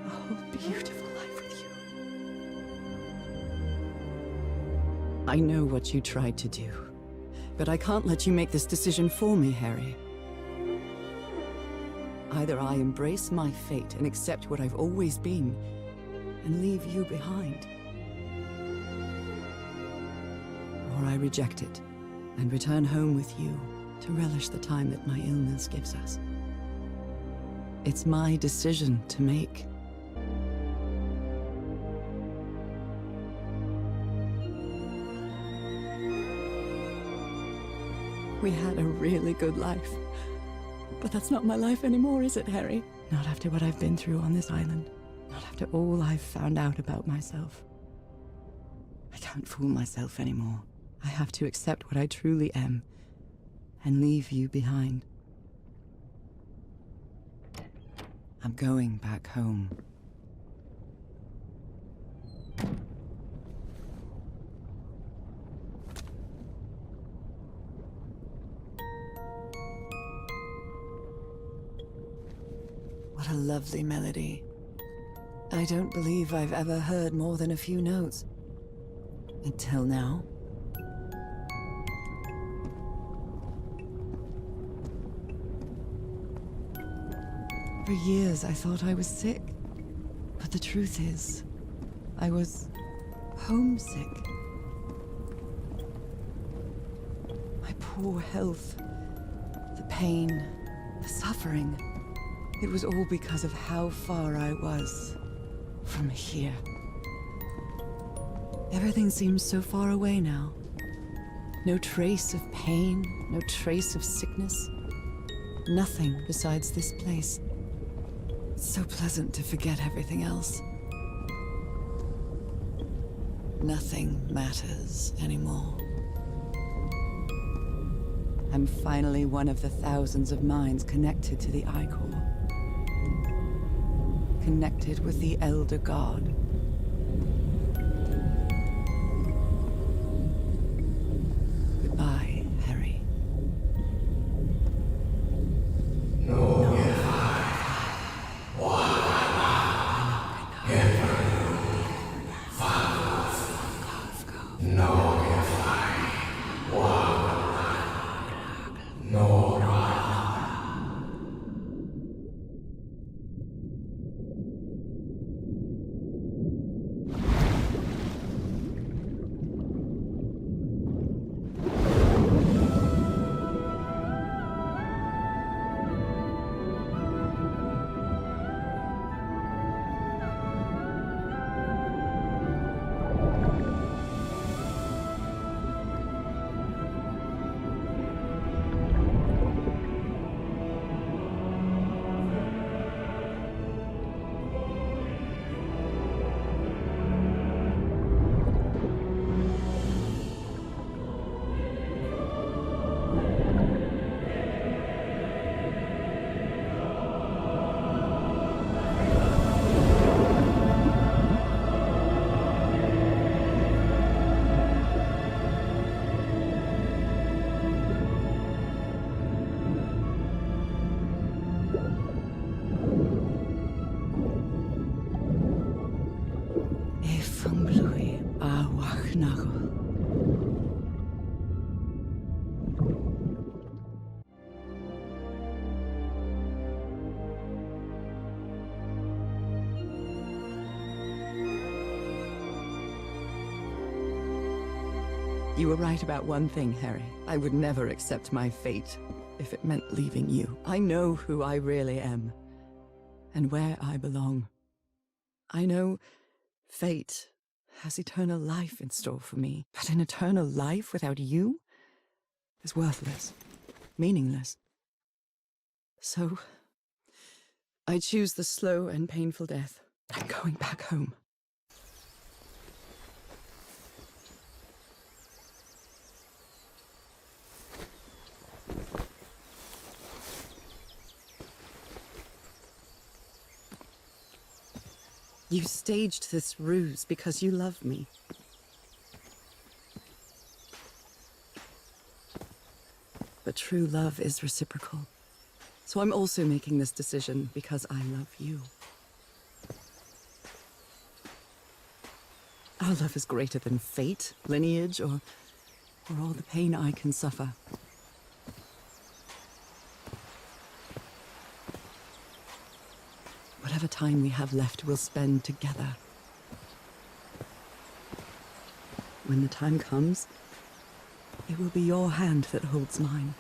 A whole beautiful life with you. I know what you tried to do, but I can't let you make this decision for me, Harry. Either I embrace my fate and accept what I've always been, and leave you behind. Or I reject it, and return home with you to relish the time that my illness gives us. It's my decision to make. We had a really good life. But that's not my life anymore, is it, Harry? Not after what I've been through on this island. Not after all I've found out about myself. I can't fool myself anymore. I have to accept what I truly am and leave you behind. I'm going back home. What a lovely melody. I don't believe I've ever heard more than a few notes. Until now. For years I thought I was sick. But the truth is, I was homesick. My poor health, the pain, the suffering. It was all because of how far I was from here. Everything seems so far away now. No trace of pain, no trace of sickness. Nothing besides this place. It's so pleasant to forget everything else. Nothing matters anymore. I'm finally one of the thousands of minds connected to the I-Core. Connected with the Elder God. Goodbye, Harry. You were right about one thing, Harry. I would never accept my fate if it meant leaving you. I know who I really am and where I belong. I know fate has eternal life in store for me, but an eternal life without you is worthless, meaningless. So, I choose the slow and painful death. I'm going back home. You staged this ruse because you love me. But true love is reciprocal. So I'm also making this decision because I love you. Our love is greater than fate, lineage, or all the pain I can suffer. Whatever time we have left, we'll spend together. When the time comes, it will be your hand that holds mine.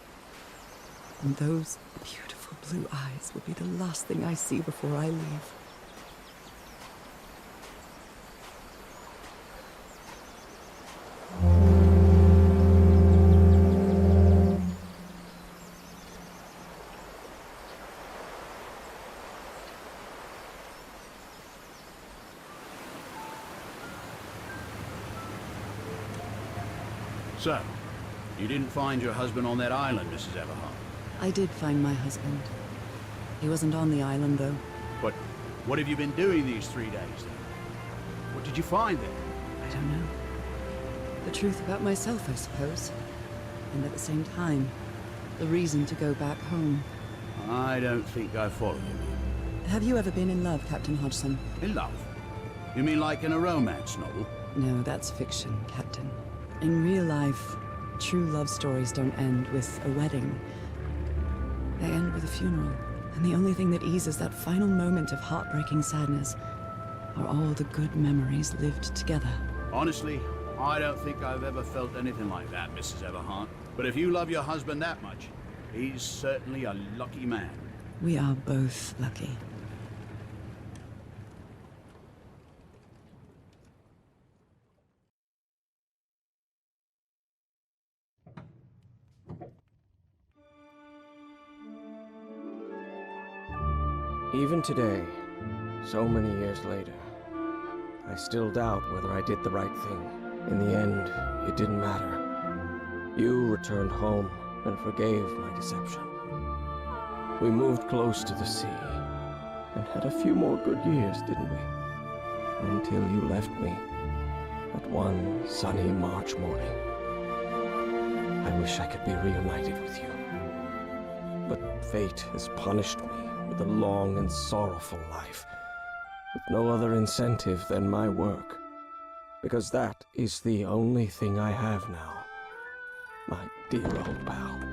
And those beautiful blue eyes will be the last thing I see before I leave. So, you didn't find your husband on that island, Mrs. Everhart? I did find my husband. He wasn't on the island, though. But what have you been doing these 3 days, then? What did you find there? I don't know. The truth about myself, I suppose. And at the same time, the reason to go back home. I don't think I follow you. Have you ever been in love, Captain Hodgson? In love? You mean like in a romance novel? No, that's fiction, Captain. In real life, true love stories don't end with a wedding. They end with a funeral. And the only thing that eases that final moment of heartbreaking sadness are all the good memories lived together. Honestly, I don't think I've ever felt anything like that, Mrs. Everhart. But if you love your husband that much, he's certainly a lucky man. We are both lucky. Even today, so many years later, I still doubt whether I did the right thing. In the end, it didn't matter. You returned home and forgave my deception. We moved close to the sea, and had a few more good years, didn't we? Until you left me at one sunny March morning. I wish I could be reunited with you. But fate has punished me with a long and sorrowful life, with no other incentive than my work, because that is the only thing I have now, my dear old pal.